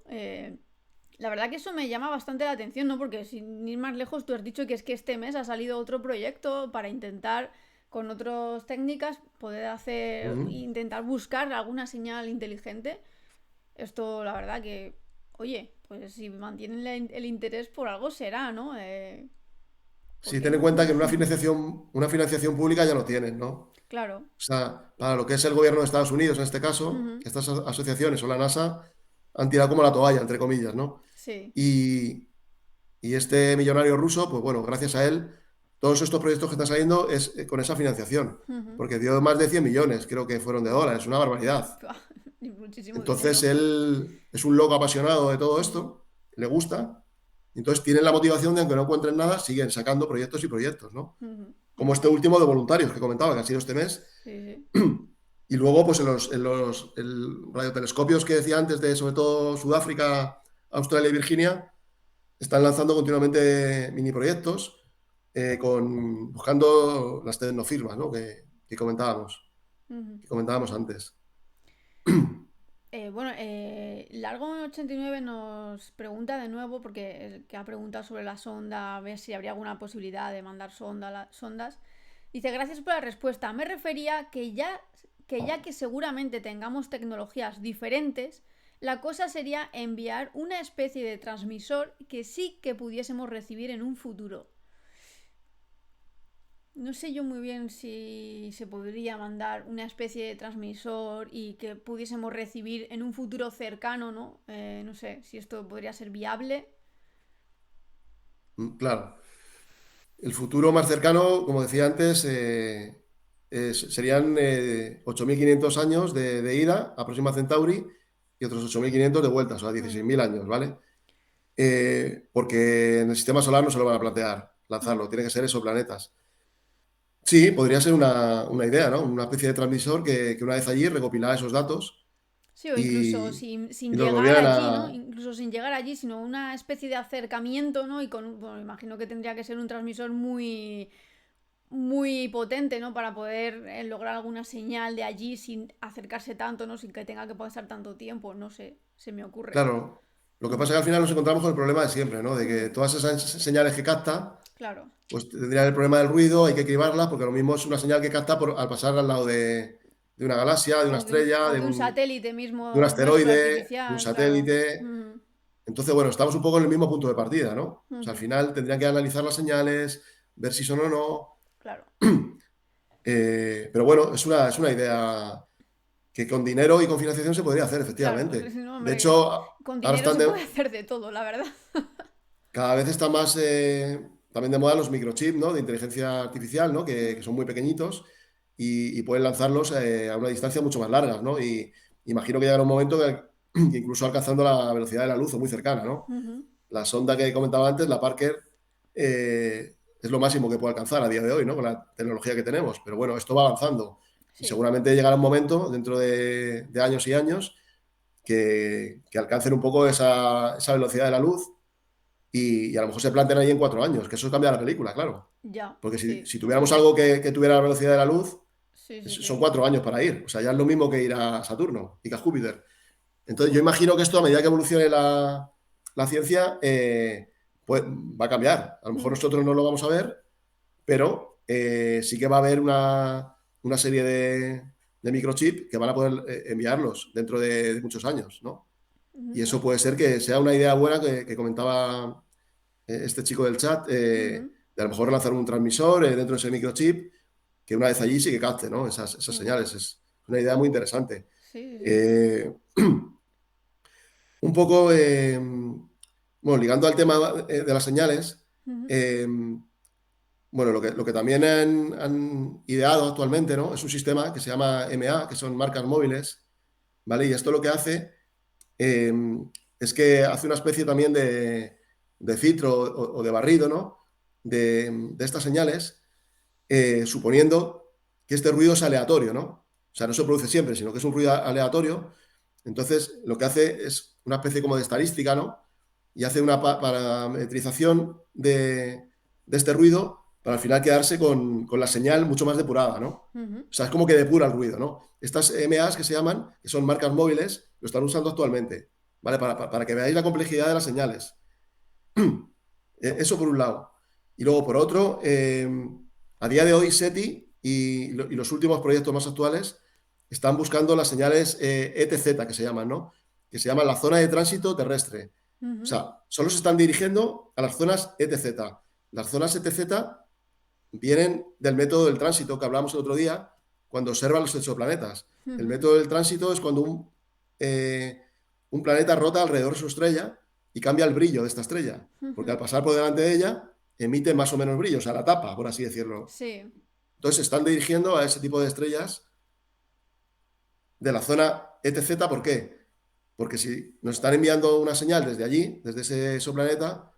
Speaker 1: La verdad que eso me llama bastante la atención, ¿no? Porque sin ir más lejos, tú has dicho que es que este mes ha salido otro proyecto para intentar con otras técnicas poder hacer, intentar buscar alguna señal inteligente. Esto, la verdad que, oye, pues si mantienen el interés por algo será, ¿no? ¿Por
Speaker 2: sí,
Speaker 1: qué
Speaker 2: ten en
Speaker 1: no?
Speaker 2: cuenta que una financiación pública ya lo tienen, ¿no?
Speaker 1: Claro.
Speaker 2: O sea, para lo que es el gobierno de Estados Unidos en este caso,
Speaker 1: Ujú.
Speaker 2: estas asociaciones o la NASA han tirado como la toalla, entre comillas, ¿no?
Speaker 1: Sí.
Speaker 2: Y, y este millonario ruso, pues bueno, gracias a él, todos estos proyectos que están saliendo es con esa financiación,
Speaker 1: Ujú.
Speaker 2: porque dio más de 100 millones, creo que fueron de dólares, una barbaridad.
Speaker 1: Y muchísimo
Speaker 2: Entonces
Speaker 1: dinero.
Speaker 2: él es un loco apasionado de todo
Speaker 1: Ujú.
Speaker 2: esto, le gusta, entonces tienen la motivación de, aunque no encuentren nada, siguen sacando proyectos y proyectos, ¿no?
Speaker 1: Ujú.
Speaker 2: Como este último de voluntarios que comentaba, que ha sido este mes.
Speaker 1: Sí, sí.
Speaker 2: Y luego, pues en los radiotelescopios que decía antes, de sobre todo Sudáfrica, Australia y Virginia, están lanzando continuamente mini proyectos buscando las tecnofirmas, ¿no?
Speaker 1: Ujú.
Speaker 2: Que comentábamos antes.
Speaker 1: Bueno, Largo89 nos pregunta de nuevo, porque el que ha preguntado sobre la sonda, a ver si habría alguna posibilidad de mandar sondas. Dice, gracias por la respuesta. Me refería que ya que seguramente tengamos tecnologías diferentes, la cosa sería enviar una especie de transmisor que sí que pudiésemos recibir en un futuro. No sé yo muy bien si se podría mandar una especie de transmisor y que pudiésemos recibir en un futuro cercano, ¿no? No sé si esto podría ser viable.
Speaker 2: Claro. el futuro más cercano, como decía antes, serían 8.500 años de ida a Próxima Centauri y otros 8.500 de vuelta, o sea, 16.000 años, ¿vale? Porque en el sistema solar no se lo van a plantear lanzarlo, tiene que ser exoplanetas. Sí, podría ser una idea, ¿no? Una especie de transmisor que una vez allí recopilara esos datos
Speaker 1: Sí, o incluso
Speaker 2: y,
Speaker 1: sin
Speaker 2: y nos
Speaker 1: llegar
Speaker 2: volvieran
Speaker 1: allí, ¿no?
Speaker 2: a...
Speaker 1: Incluso sin llegar allí, sino una especie de acercamiento, ¿no? Y bueno, imagino que tendría que ser un transmisor muy potente, ¿no? Para poder lograr alguna señal de allí sin acercarse tanto, ¿no? Sin que tenga que pasar tanto tiempo, no sé, se me ocurre.
Speaker 2: Claro, lo que
Speaker 1: Mm,
Speaker 2: pasa es que al final nos encontramos con el problema de siempre, ¿no? De que
Speaker 1: mm,
Speaker 2: todas esas señales que capta,
Speaker 1: claro.
Speaker 2: pues tendrían el problema del ruido, hay que cribarlas, porque lo mismo es una señal que capta al pasar al lado de una galaxia, de una estrella,
Speaker 1: O de un satélite mismo
Speaker 2: de un
Speaker 1: nuestro
Speaker 2: asteroide, de un
Speaker 1: artificial, claro.
Speaker 2: satélite.
Speaker 1: Mm,
Speaker 2: Entonces, bueno, estamos un poco en el mismo punto de partida, ¿no? O sea, al
Speaker 1: ujú,
Speaker 2: final tendrían que analizar las señales, ver si son o no.
Speaker 1: claro.
Speaker 2: Pero bueno, es una idea que con dinero y con financiación se podría hacer,
Speaker 1: Claro,
Speaker 2: efectivamente.
Speaker 1: si no,
Speaker 2: De
Speaker 1: hombre,
Speaker 2: hecho,
Speaker 1: con
Speaker 2: ahora
Speaker 1: dinero
Speaker 2: están
Speaker 1: se puede hacer de todo, la verdad.
Speaker 2: cada vez están más también de moda los microchips, ¿no? De inteligencia artificial, ¿no? Que son muy pequeñitos y pueden lanzarlos a una distancia mucho más larga, ¿no? Y imagino que llegará un momento que incluso alcanzando la velocidad de la luz o muy cercana, ¿no?
Speaker 1: Ujú,
Speaker 2: La sonda que comentaba antes, la Parker, es lo máximo que puede alcanzar a día de hoy, ¿no? Con la tecnología que tenemos. Pero bueno, esto va avanzando. Y
Speaker 1: sí.
Speaker 2: seguramente llegará un momento, dentro de años y años, que alcancen un poco esa velocidad de la luz y a lo mejor se plantean ahí en 4 años, que eso cambia la película, claro.
Speaker 1: Ya,
Speaker 2: Porque si,
Speaker 1: sí.
Speaker 2: si tuviéramos algo que tuviera la velocidad de la luz,
Speaker 1: Sí, sí,
Speaker 2: son
Speaker 1: sí.
Speaker 2: 4 años para ir. O sea, ya es lo mismo que ir a Saturno y que a Júpiter. Entonces, yo imagino que esto, a medida que evolucione la ciencia, pues va a cambiar. A lo mejor
Speaker 1: Mm,
Speaker 2: nosotros no lo vamos a ver, pero sí que va a haber una serie de microchips que van a poder enviarlos dentro de muchos años, ¿no? Y
Speaker 1: ujú,
Speaker 2: eso puede ser que sea una idea buena que comentaba este chico del chat,
Speaker 1: ujú,
Speaker 2: de a lo mejor lanzar un transmisor dentro de ese microchip, que una vez allí sí que capte, ¿no? Esas
Speaker 1: ujú.
Speaker 2: señales. Es una idea muy interesante.
Speaker 1: Sí, sí.
Speaker 2: Eh, un poco, bueno, ligando al tema de las señales,
Speaker 1: Ujú,
Speaker 2: eh, bueno, lo que también han ideado actualmente, ¿no? Es un sistema que se llama MA, que son marcas móviles, ¿vale? Y esto lo que hace eh, es que hace una especie también de filtro o de barrido, ¿no? De estas señales, suponiendo que este ruido es aleatorio, ¿no? O sea, no se produce siempre, sino que es un ruido aleatorio. Entonces, lo que hace es una especie como de estadística, ¿no? Y hace una parametrización de este ruido para al final quedarse con la señal mucho más depurada, ¿no?
Speaker 1: ujú.
Speaker 2: O sea, es como que depura el ruido, ¿no? Estas MAs que se llaman, que son marcas móviles, lo están usando actualmente, ¿vale? Para que veáis la complejidad de las señales. Eso por un lado. Y luego, por otro, a día de hoy SETI y los últimos proyectos más actuales están buscando las señales ETZ, que se llaman, ¿no? Que se llaman la zona de tránsito terrestre. O
Speaker 1: Ujú,
Speaker 2: sea, solo se están dirigiendo a las zonas ETZ. Las zonas ETZ vienen del método del tránsito que hablábamos el otro día, cuando observan los exoplanetas. El
Speaker 1: ujú,
Speaker 2: método del tránsito es cuando un planeta rota alrededor de su estrella y cambia el brillo de esta estrella, porque
Speaker 1: ujú.
Speaker 2: al pasar por delante de ella emite más o menos brillo, o sea, la tapa, por así decirlo.
Speaker 1: Sí.
Speaker 2: Entonces se están dirigiendo a ese tipo de estrellas de la zona ETZ, ¿por qué? Porque si nos están enviando una señal desde allí, desde ese exoplaneta,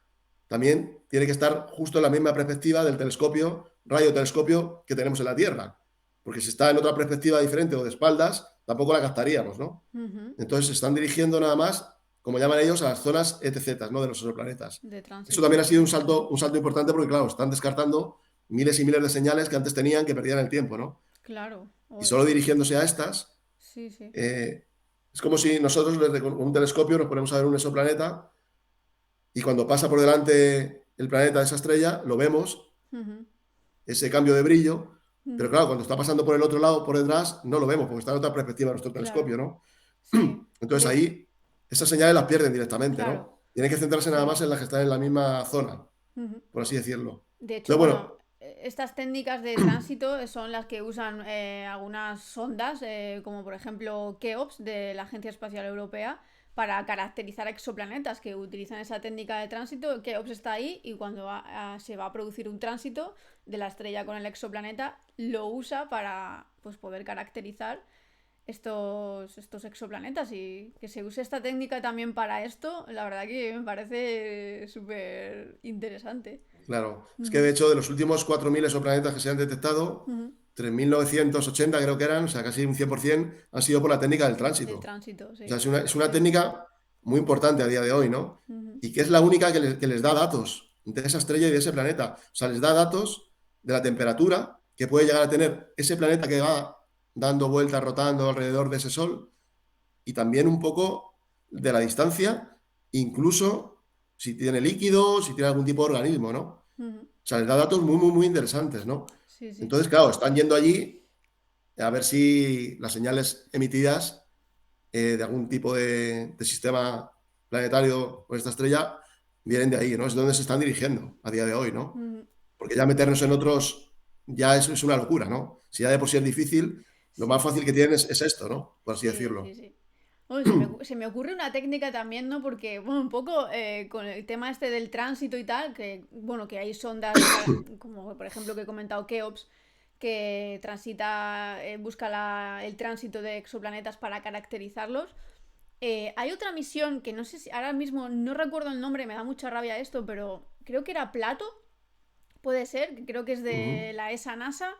Speaker 2: también tiene que estar justo en la misma perspectiva del telescopio, radiotelescopio que tenemos en la Tierra. Porque si está en otra perspectiva diferente o de espaldas, tampoco la captaríamos, ¿no?
Speaker 1: Ujú.
Speaker 2: Entonces se están dirigiendo nada más, como llaman ellos, a las zonas ETZ, ¿no? De los exoplanetas.
Speaker 1: De
Speaker 2: Eso
Speaker 1: tránsito.
Speaker 2: también ha sido un salto importante porque, claro, están descartando miles y miles de señales que antes tenían que perdían el tiempo, ¿no?
Speaker 1: Claro.
Speaker 2: Y
Speaker 1: Oye,
Speaker 2: solo
Speaker 1: sí.
Speaker 2: dirigiéndose a estas,
Speaker 1: Sí, sí.
Speaker 2: eh, es como si nosotros desde un telescopio nos ponemos a ver un exoplaneta y cuando pasa por delante el planeta de esa estrella, lo vemos,
Speaker 1: Ujú,
Speaker 2: ese cambio de brillo, pero
Speaker 1: ujú.
Speaker 2: claro, cuando está pasando por el otro lado, por detrás, no lo vemos, porque está en otra perspectiva de nuestro
Speaker 1: Claro.
Speaker 2: telescopio, ¿no?
Speaker 1: Sí.
Speaker 2: Entonces ahí esas señales las pierden directamente,
Speaker 1: Claro.
Speaker 2: ¿no? Tienen que centrarse nada
Speaker 1: Sí.
Speaker 2: más en las que están en la misma zona,
Speaker 1: Ujú.
Speaker 2: por así decirlo.
Speaker 1: De hecho,
Speaker 2: Entonces,
Speaker 1: bueno,
Speaker 2: bueno,
Speaker 1: estas técnicas de tránsito son las que usan algunas sondas, como por ejemplo Keops de la Agencia Espacial Europea, para caracterizar exoplanetas que utilizan esa técnica de tránsito. Keops está ahí y cuando se va a producir un tránsito de la estrella con el exoplaneta, lo usa para pues, poder caracterizar estos exoplanetas, y que se use esta técnica también para esto, la verdad que me parece súper interesante.
Speaker 2: Claro, es que
Speaker 1: Uh-huh.
Speaker 2: de hecho de los últimos 4.000 exoplanetas que se han detectado,
Speaker 1: Uh-huh.
Speaker 2: 3.980 creo que eran, o sea, casi un 100%, han sido por la técnica del
Speaker 1: Del
Speaker 2: tránsito.
Speaker 1: tránsito,
Speaker 2: O sea,
Speaker 1: sí.
Speaker 2: es una
Speaker 1: Sí, sí.
Speaker 2: técnica muy importante a día de hoy, ¿no?
Speaker 1: Uh-huh.
Speaker 2: Y que es la única que les da datos de esa estrella y de ese planeta. O sea, les da datos de la temperatura que puede llegar a tener ese planeta que va dando vueltas, rotando alrededor de ese Sol, y también un poco de la distancia, incluso si tiene líquido, si tiene algún tipo de organismo, ¿no?
Speaker 1: Uh-huh.
Speaker 2: O sea, les da datos muy, muy, muy interesantes, ¿no?
Speaker 1: Sí, sí.
Speaker 2: Entonces, claro, están yendo allí a ver si las señales emitidas de algún tipo de sistema planetario o esta estrella vienen de ahí, ¿no? Es donde se están dirigiendo a día de hoy, ¿no?
Speaker 1: Uh-huh.
Speaker 2: Porque ya meternos en otros ya es una locura, ¿no? Si ya de por sí es difícil, lo más
Speaker 1: Sí,
Speaker 2: fácil que tienen es esto, ¿no? Por así
Speaker 1: sí, sí,
Speaker 2: decirlo.
Speaker 1: sí. Bueno, se me ocurre una técnica también, ¿no? Porque, bueno, un poco con el tema este del tránsito y tal, que, bueno, que hay sondas como por ejemplo que he comentado Keops, que transita, busca el tránsito de exoplanetas para caracterizarlos. Hay otra misión que no sé si ahora mismo no recuerdo el nombre, me da mucha rabia esto, pero creo que era Plato, puede ser, que creo que es de
Speaker 2: Ujú.
Speaker 1: la ESA NASA,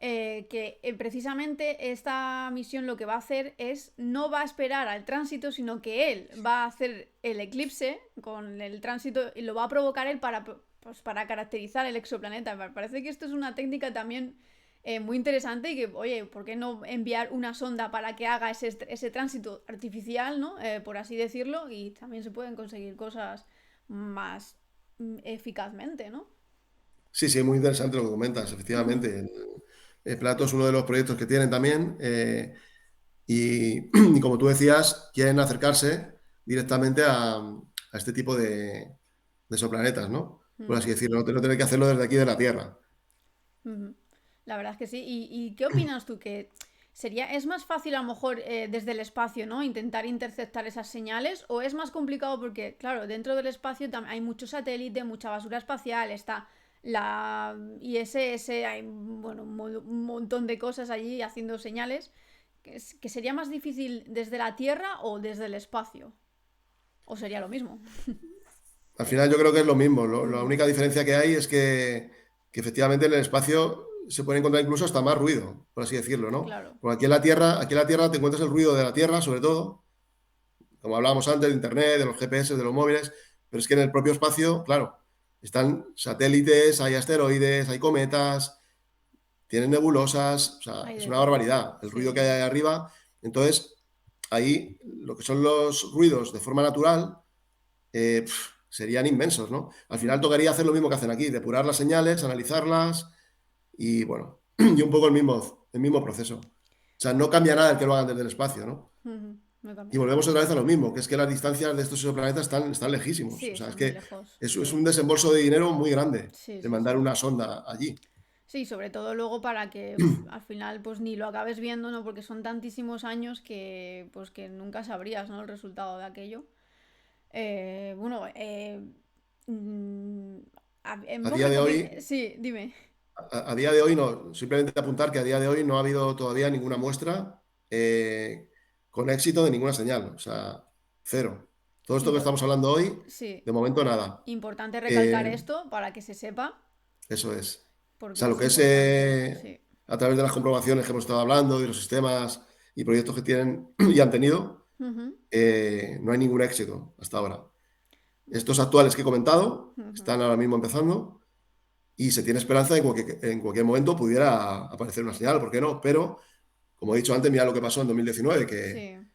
Speaker 1: que precisamente esta misión lo que va a hacer es no va a esperar al tránsito, sino que él va a hacer el eclipse con el tránsito y lo va a provocar él para, pues, para caracterizar el exoplaneta. Me parece que esto es una técnica también muy interesante y que, oye, ¿por qué no enviar una sonda para que haga ese tránsito artificial, ¿no? Por así decirlo, y también se pueden conseguir cosas más eficazmente, ¿no?
Speaker 2: Sí, sí, muy interesante lo que comentas,
Speaker 1: Uh-huh.
Speaker 2: efectivamente. El Plato es uno de los proyectos que tienen también. Y, y como tú decías, quieren acercarse directamente a este tipo de exoplanetas, ¿no? Por
Speaker 1: Uh-huh.
Speaker 2: así decirlo, no tener que hacerlo desde aquí de la Tierra.
Speaker 1: Uh-huh. La verdad es que sí. ¿Y qué opinas tú? Que es más fácil a lo mejor desde el espacio, ¿no? Intentar interceptar esas señales, o es más complicado porque, claro, dentro del espacio hay mucho satélite, mucha basura espacial, está la ISS, hay bueno, un montón de cosas allí haciendo señales. Que sería más difícil desde la Tierra o desde el espacio. ¿O sería lo mismo?
Speaker 2: Al final yo creo que es lo mismo. La
Speaker 1: Uh-huh.
Speaker 2: única diferencia que hay es que efectivamente en el espacio se puede encontrar incluso hasta más ruido, por así decirlo, ¿no?
Speaker 1: Claro.
Speaker 2: Porque aquí en la Tierra te encuentras el ruido de la Tierra, sobre todo, como hablábamos antes, de Internet, de los GPS, de los móviles, pero es que en el propio espacio, claro, están satélites, hay asteroides, hay cometas, tienen nebulosas, o sea,
Speaker 1: Hay
Speaker 2: es
Speaker 1: de
Speaker 2: una
Speaker 1: todo.
Speaker 2: barbaridad el
Speaker 1: Sí,
Speaker 2: ruido que
Speaker 1: sí,
Speaker 2: hay
Speaker 1: sí.
Speaker 2: ahí arriba. Entonces, ahí lo que son los ruidos de forma natural serían inmensos, ¿no? Al final
Speaker 1: Uh-huh.
Speaker 2: tocaría hacer lo mismo que hacen aquí, depurar las señales, analizarlas y, bueno, y un poco el mismo proceso. O sea, no cambia nada el que lo hagan desde el espacio, ¿no?
Speaker 1: Uh-huh. No
Speaker 2: Y
Speaker 1: cambia nada.
Speaker 2: volvemos otra vez a lo mismo, que es que las distancias de estos exoplanetas están lejísimos.
Speaker 1: Sí,
Speaker 2: O sea, es
Speaker 1: están muy
Speaker 2: que
Speaker 1: lejos.
Speaker 2: eso es
Speaker 1: Sí.
Speaker 2: un desembolso de dinero muy grande
Speaker 1: Sí,
Speaker 2: de
Speaker 1: sí,
Speaker 2: mandar
Speaker 1: sí.
Speaker 2: una sonda allí.
Speaker 1: Sí, sobre todo luego para que al final pues ni lo acabes viendo, ¿no? Porque son tantísimos años que pues que nunca sabrías, ¿no? El resultado de aquello. Bueno, mm,
Speaker 2: A
Speaker 1: hemos
Speaker 2: día de hoy,
Speaker 1: Sí, dime.
Speaker 2: a día de hoy no, simplemente apuntar que a día de hoy no ha habido todavía ninguna muestra con éxito de ninguna señal. O sea, cero. Todo esto que
Speaker 1: Impo-
Speaker 2: estamos hablando hoy,
Speaker 1: sí,
Speaker 2: de momento nada.
Speaker 1: importante recalcar
Speaker 2: Eh,
Speaker 1: esto para que se sepa,
Speaker 2: Eso es. O sea,
Speaker 1: porque
Speaker 2: lo
Speaker 1: es
Speaker 2: que es
Speaker 1: importante. Sí.
Speaker 2: a través de las comprobaciones que hemos estado hablando y los sistemas y proyectos que tienen y han tenido,
Speaker 1: Ujú,
Speaker 2: no hay ningún éxito hasta ahora. Estos actuales que he comentado
Speaker 1: ujú.
Speaker 2: están ahora mismo empezando y se tiene esperanza de que en cualquier momento pudiera aparecer una señal, ¿por qué no? Pero, como he dicho antes, mira lo que pasó en 2019,
Speaker 1: Sí,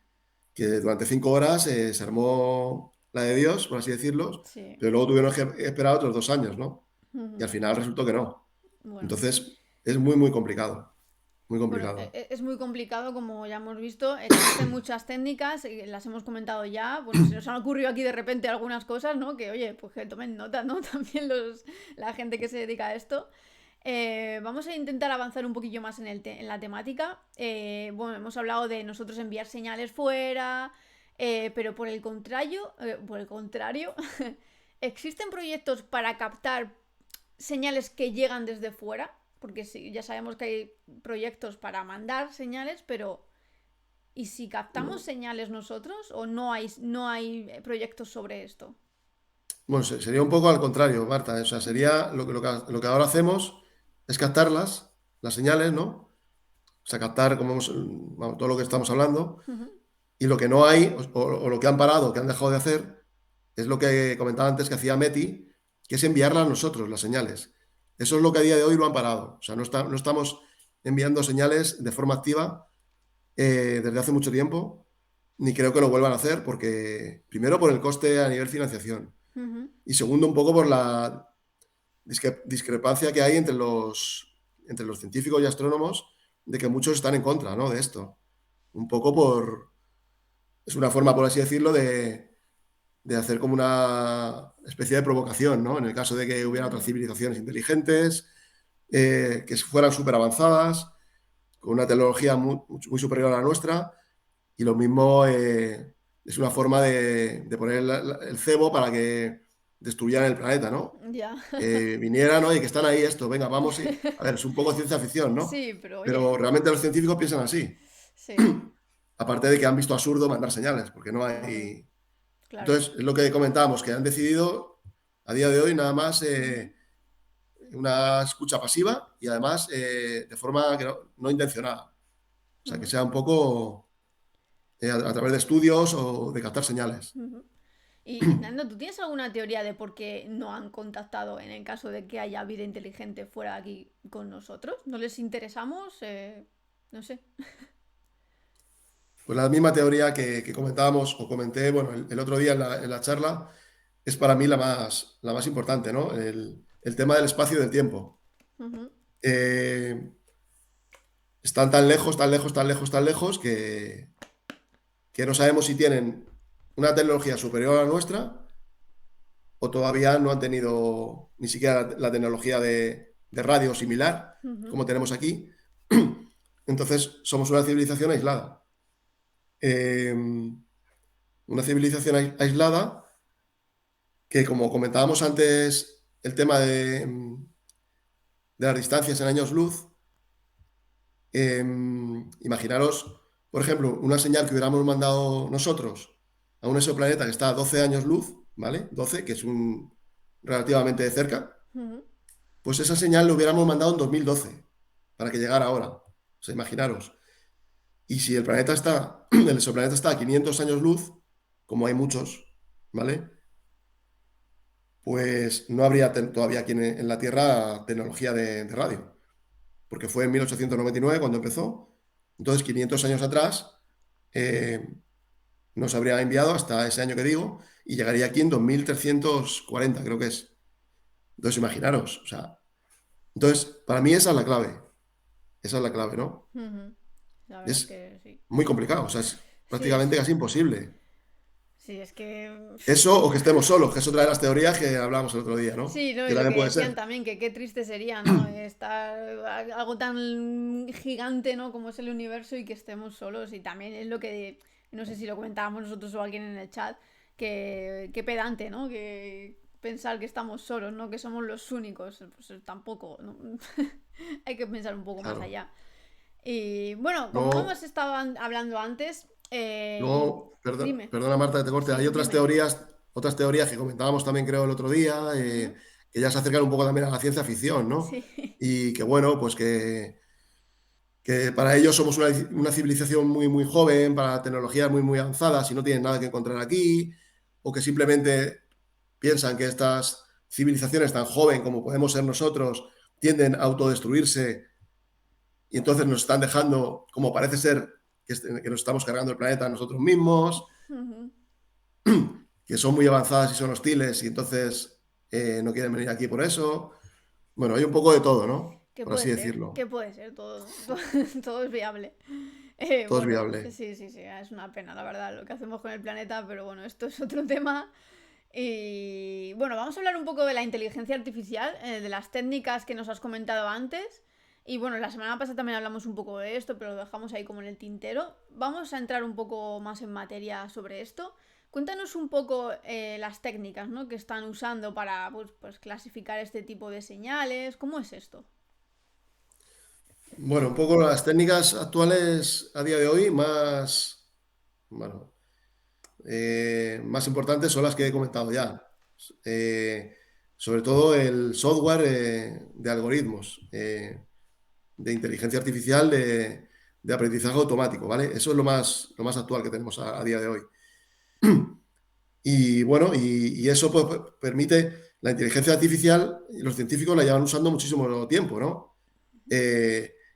Speaker 2: que durante 5 horas se armó la de Dios, por así decirlo,
Speaker 1: sí.
Speaker 2: pero luego tuvieron que esperar otros 2 años, ¿no? Y
Speaker 1: Ujú.
Speaker 2: al final resultó que no.
Speaker 1: Bueno.
Speaker 2: Entonces, es muy, muy complicado. Muy
Speaker 1: Bueno,
Speaker 2: complicado.
Speaker 1: es muy complicado, como ya hemos visto. Existen muchas técnicas, las hemos comentado ya. Bueno, se nos han ocurrido aquí de repente algunas cosas, ¿no? Que, oye, pues que tomen nota, ¿no? También la gente que se dedica a esto. Vamos a intentar avanzar un poquillo más en la temática. Bueno, hemos hablado de nosotros enviar señales fuera, Pero por el contrario, ¿existen proyectos para captar señales que llegan desde fuera? Porque sí, ya sabemos que hay proyectos para mandar señales, pero ¿y si captamos
Speaker 2: No.
Speaker 1: señales nosotros o no hay proyectos sobre esto?
Speaker 2: Bueno, sería un poco al contrario, Marta. O sea, sería lo que ahora hacemos es captarlas, las señales, ¿no? O sea, captar vamos, todo lo que estamos hablando.
Speaker 1: Ujú.
Speaker 2: Y lo que no hay, o lo que han parado, que han dejado de hacer, es lo que comentaba antes que hacía Meti, que es enviarlas nosotros, las señales. Eso es lo que a día de hoy lo han parado. O sea, no estamos enviando señales de forma activa desde hace mucho tiempo, ni creo que lo vuelvan a hacer, porque primero por el coste a nivel financiación
Speaker 1: Ujú.
Speaker 2: y segundo un poco por la discrepancia que hay entre los científicos y astrónomos de que muchos están en contra, ¿no? De esto. Un poco es una forma, por así decirlo, de hacer como una especie de provocación, ¿no? En el caso de que hubiera otras
Speaker 1: Mm,
Speaker 2: civilizaciones inteligentes, que fueran súper avanzadas, con una tecnología muy superior a la nuestra, y lo mismo es una forma de poner el cebo para que destruyeran el planeta, ¿no?
Speaker 1: ya.
Speaker 2: Que vinieran, ¿no? Y que están ahí esto, venga, vamos y... A ver, es un poco ciencia ficción, ¿no?
Speaker 1: Sí, pero oye,
Speaker 2: Pero realmente los científicos piensan así.
Speaker 1: sí.
Speaker 2: Aparte de que han visto absurdo mandar señales, porque no
Speaker 1: Ujú.
Speaker 2: hay...
Speaker 1: Claro.
Speaker 2: Entonces, es lo que comentábamos, que han decidido a día de hoy nada más
Speaker 1: Ujú.
Speaker 2: una escucha pasiva y además de forma que no intencionada. O sea, que
Speaker 1: Ujú.
Speaker 2: sea un poco a través de estudios o de captar señales.
Speaker 1: Ujú. Y Nando, ¿tú tienes alguna teoría de por qué no han contactado en el caso de que haya vida inteligente fuera de aquí con nosotros? ¿No les interesamos? No sé.
Speaker 2: Pues la misma teoría que comentábamos o comenté, bueno, el otro día en la charla, es para mí la más importante, ¿no? El tema del espacio y del tiempo.
Speaker 1: Ujú.
Speaker 2: Eh, Están tan lejos, tan lejos, tan lejos, tan lejos que no sabemos si tienen una tecnología superior a la nuestra o todavía no han tenido ni siquiera la tecnología de radio similar
Speaker 1: Ujú.
Speaker 2: como tenemos aquí. Entonces somos una civilización aislada. Eh, una civilización aislada que, como comentábamos antes, el tema de las distancias en años luz, imaginaros, por ejemplo, una señal que hubiéramos mandado nosotros a un exoplaneta que está a 12 años luz, ¿vale? 12, que es relativamente de cerca,
Speaker 1: Ujú.
Speaker 2: pues esa señal lo hubiéramos mandado en 2012 para que llegara ahora. O sea, imaginaros. Y si el planeta está, el exoplaneta está a 500 años luz, como hay muchos, ¿vale? Pues no habría todavía aquí en la Tierra tecnología de radio, porque fue en 1899 cuando empezó. Entonces, 500 años atrás, eh, nos habría enviado hasta ese año que digo y llegaría aquí en 2340, creo que es. Entonces, imaginaros, o sea, entonces, para mí esa es la clave, ¿no?
Speaker 1: Ujú. La verdad es
Speaker 2: Es
Speaker 1: que sí.
Speaker 2: muy complicado, o sea, es
Speaker 1: Sí, es.
Speaker 2: prácticamente casi imposible.
Speaker 1: Sí, es que.
Speaker 2: Eso o que estemos solos, que es otra de las teorías que hablábamos el otro día, ¿no?
Speaker 1: Sí, ¿no?
Speaker 2: Que
Speaker 1: Y lo
Speaker 2: también
Speaker 1: que
Speaker 2: puede
Speaker 1: decían
Speaker 2: ser.
Speaker 1: también, que qué triste sería, ¿no? Estar algo tan gigante, ¿no? Como es el universo y que estemos solos. Y también es lo que, no sé si lo comentábamos nosotros o alguien en el chat, que qué pedante, ¿no? Que pensar que estamos solos, ¿no? Que somos los únicos. Pues tampoco, ¿no? Hay que pensar un poco más
Speaker 2: Claro.
Speaker 1: allá. Y bueno, como hemos
Speaker 2: Luego,
Speaker 1: estado hablando antes,
Speaker 2: luego,
Speaker 1: dime,
Speaker 2: perdona Marta que te corte,
Speaker 1: sí,
Speaker 2: hay
Speaker 1: dime.
Speaker 2: otras teorías que comentábamos también creo el otro día,
Speaker 1: Ujú.
Speaker 2: que ya se acercan un poco también a la ciencia ficción, ¿no?
Speaker 1: Sí.
Speaker 2: Y que bueno, pues que para ellos somos una civilización muy, muy joven, para tecnologías muy, muy avanzadas y no tienen nada que encontrar aquí, o que simplemente piensan que estas civilizaciones tan joven como podemos ser nosotros tienden a autodestruirse y entonces nos están dejando, como parece ser, que nos estamos cargando el planeta a nosotros mismos,
Speaker 1: Ujú.
Speaker 2: que son muy avanzadas y son hostiles y entonces no quieren venir aquí por eso. Bueno, hay un poco de todo, ¿no? Por así
Speaker 1: Que
Speaker 2: decirlo.
Speaker 1: puede ser todo, todo es viable.
Speaker 2: Todo es
Speaker 1: Bueno,
Speaker 2: viable.
Speaker 1: sí, sí, sí, es una pena, la verdad, lo que hacemos con el planeta, pero bueno, esto es otro tema. Y bueno, vamos a hablar un poco de la inteligencia artificial, de las técnicas que nos has comentado antes. Y bueno, la semana pasada también hablamos un poco de esto, pero lo dejamos ahí como en el tintero. Vamos a entrar un poco más en materia sobre esto. Cuéntanos un poco las técnicas, ¿no?, que están usando para pues clasificar este tipo de señales. ¿Cómo es esto?
Speaker 2: Bueno, un poco las técnicas actuales a día de hoy bueno, más importantes son las que he comentado ya. Eh, Sobre todo el software de algoritmos, de inteligencia artificial, de aprendizaje automático, ¿vale? Eso es lo más actual que tenemos a día de hoy. Y bueno, y eso pues, permite la inteligencia artificial, y los científicos la llevan usando muchísimo tiempo, ¿no?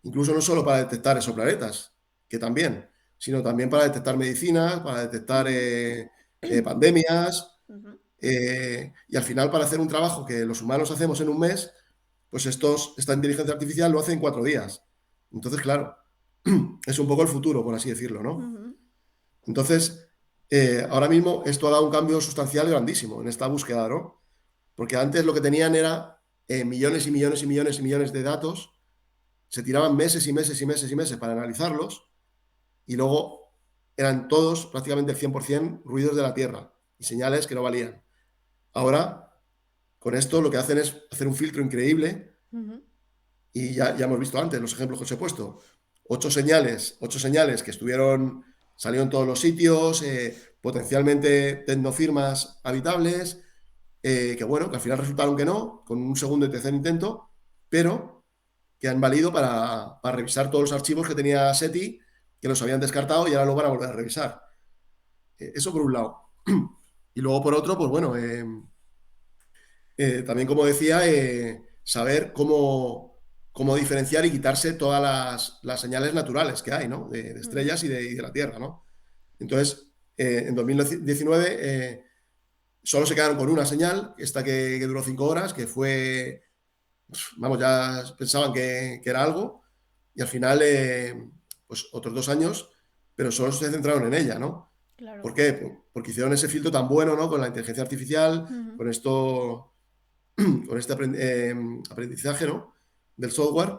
Speaker 2: Incluso no solo para detectar exoplanetas, que también, sino también para detectar medicinas, para detectar
Speaker 1: Ujú,
Speaker 2: pandemias,
Speaker 1: ujú,
Speaker 2: y al final para hacer un trabajo que los humanos hacemos en un mes, pues esta inteligencia artificial lo hace en 4 días. Entonces, claro, es un poco el futuro, por así decirlo, ¿no?
Speaker 1: ujú,
Speaker 2: Entonces, ahora mismo esto ha dado un cambio sustancial grandísimo en esta búsqueda, ¿no? Porque antes lo que tenían era millones y millones y millones y millones de datos, se tiraban meses y meses y meses y meses para analizarlos y luego eran todos, prácticamente el 100%, ruidos de la Tierra y señales que no valían. Ahora, con esto lo que hacen es hacer un filtro increíble
Speaker 1: ujú,
Speaker 2: y ya hemos visto antes los ejemplos que os he puesto. 8 señales que salieron en todos los sitios, potencialmente tecnofirmas habitables, que bueno, que al final resultaron que no, con un segundo y tercer intento, pero que han valido para revisar todos los archivos que tenía SETI, que los habían descartado y ahora lo van a volver a revisar. Eso por un lado. Y luego por otro, pues bueno, también como decía, saber cómo diferenciar y quitarse todas las señales naturales que hay, ¿no? De
Speaker 1: ujú.
Speaker 2: estrellas y de la Tierra, ¿no? Entonces, en 2019 solo se quedaron con una señal, esta que duró 5 horas, que fue, vamos, ya pensaban que era algo, y al final, pues otros 2 años, pero solo se centraron en ella, ¿no?
Speaker 1: Claro.
Speaker 2: ¿Por qué? Porque hicieron ese filtro tan bueno, ¿no? Con la inteligencia artificial,
Speaker 1: Ujú,
Speaker 2: con esto, con este aprendizaje, ¿no? Del software,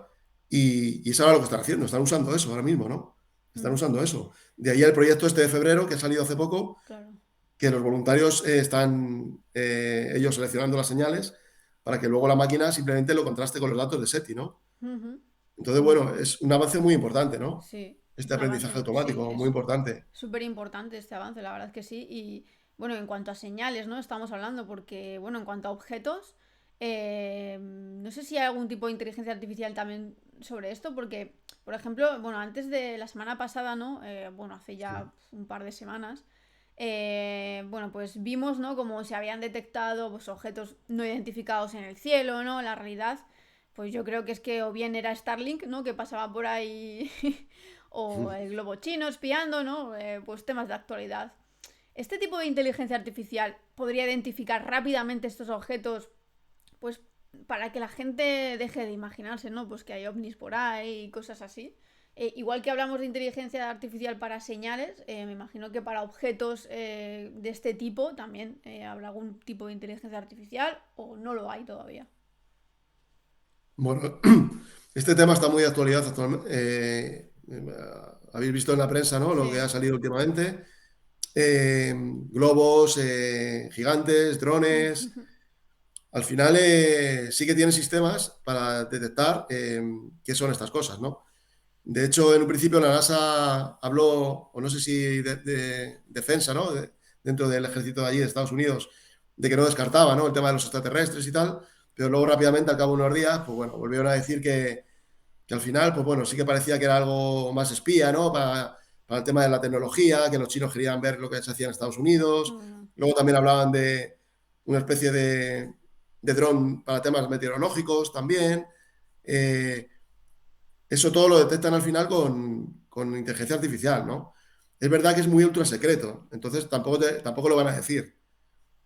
Speaker 2: y es ahora lo que están haciendo, están usando eso ahora mismo, ¿no? Están
Speaker 1: ujú,
Speaker 2: usando eso. De ahí el proyecto este de febrero, que ha salido hace poco,
Speaker 1: claro.
Speaker 2: que los voluntarios están ellos seleccionando las señales para que luego la máquina simplemente lo contraste con los datos de SETI, ¿no?
Speaker 1: Ujú.
Speaker 2: Entonces, bueno, es un avance muy importante, ¿no?
Speaker 1: Sí,
Speaker 2: Este
Speaker 1: un
Speaker 2: aprendizaje
Speaker 1: avance, sí,
Speaker 2: automático, muy
Speaker 1: es
Speaker 2: importante.
Speaker 1: súper importante este avance, la verdad es que sí. Y bueno, en cuanto a señales, ¿no? Estamos hablando porque, bueno, en cuanto a objetos, no sé si hay algún tipo de inteligencia artificial también sobre esto, porque, por ejemplo, bueno, antes de la semana pasada, ¿no? Bueno, hace
Speaker 2: Sí.
Speaker 1: ya un par de semanas, bueno, pues vimos, ¿no?, como se habían detectado pues, objetos no identificados en el cielo, ¿no? La realidad, pues yo creo que es que o bien era Starlink, ¿no?, que pasaba por ahí, o el globo chino espiando, ¿no? Pues temas de actualidad. Este tipo de inteligencia artificial podría identificar rápidamente estos objetos, pues para que la gente deje de imaginarse, ¿no? Pues que hay ovnis por ahí y cosas así. Igual que hablamos de inteligencia artificial para señales, me imagino que para objetos de este tipo también habrá algún tipo de inteligencia artificial o no lo hay todavía.
Speaker 2: Bueno, este tema está muy de actualidad actualmente. Habéis visto en la prensa, ¿no? Lo que
Speaker 1: Sí.
Speaker 2: ha salido últimamente. Globos gigantes, drones. Al final sí que tienen sistemas para detectar qué son estas cosas, ¿no? De hecho, en un principio la NASA habló, o no sé si de defensa, ¿no? Dentro del ejército de allí, de Estados Unidos, de que no descartaba, ¿no? El tema de los extraterrestres y tal, pero luego rápidamente, al cabo de unos días, pues bueno, volvieron a decir que al final, pues bueno, sí que parecía que era algo más espía, ¿no? Para el tema de la tecnología, que los chinos querían ver lo que se hacía en Estados Unidos.
Speaker 1: Mm,
Speaker 2: Luego también hablaban de una especie de dron para temas meteorológicos también. Eh, Eso todo lo detectan al final con inteligencia artificial, ¿no? Es verdad que es muy ultra secreto, entonces tampoco lo van a decir,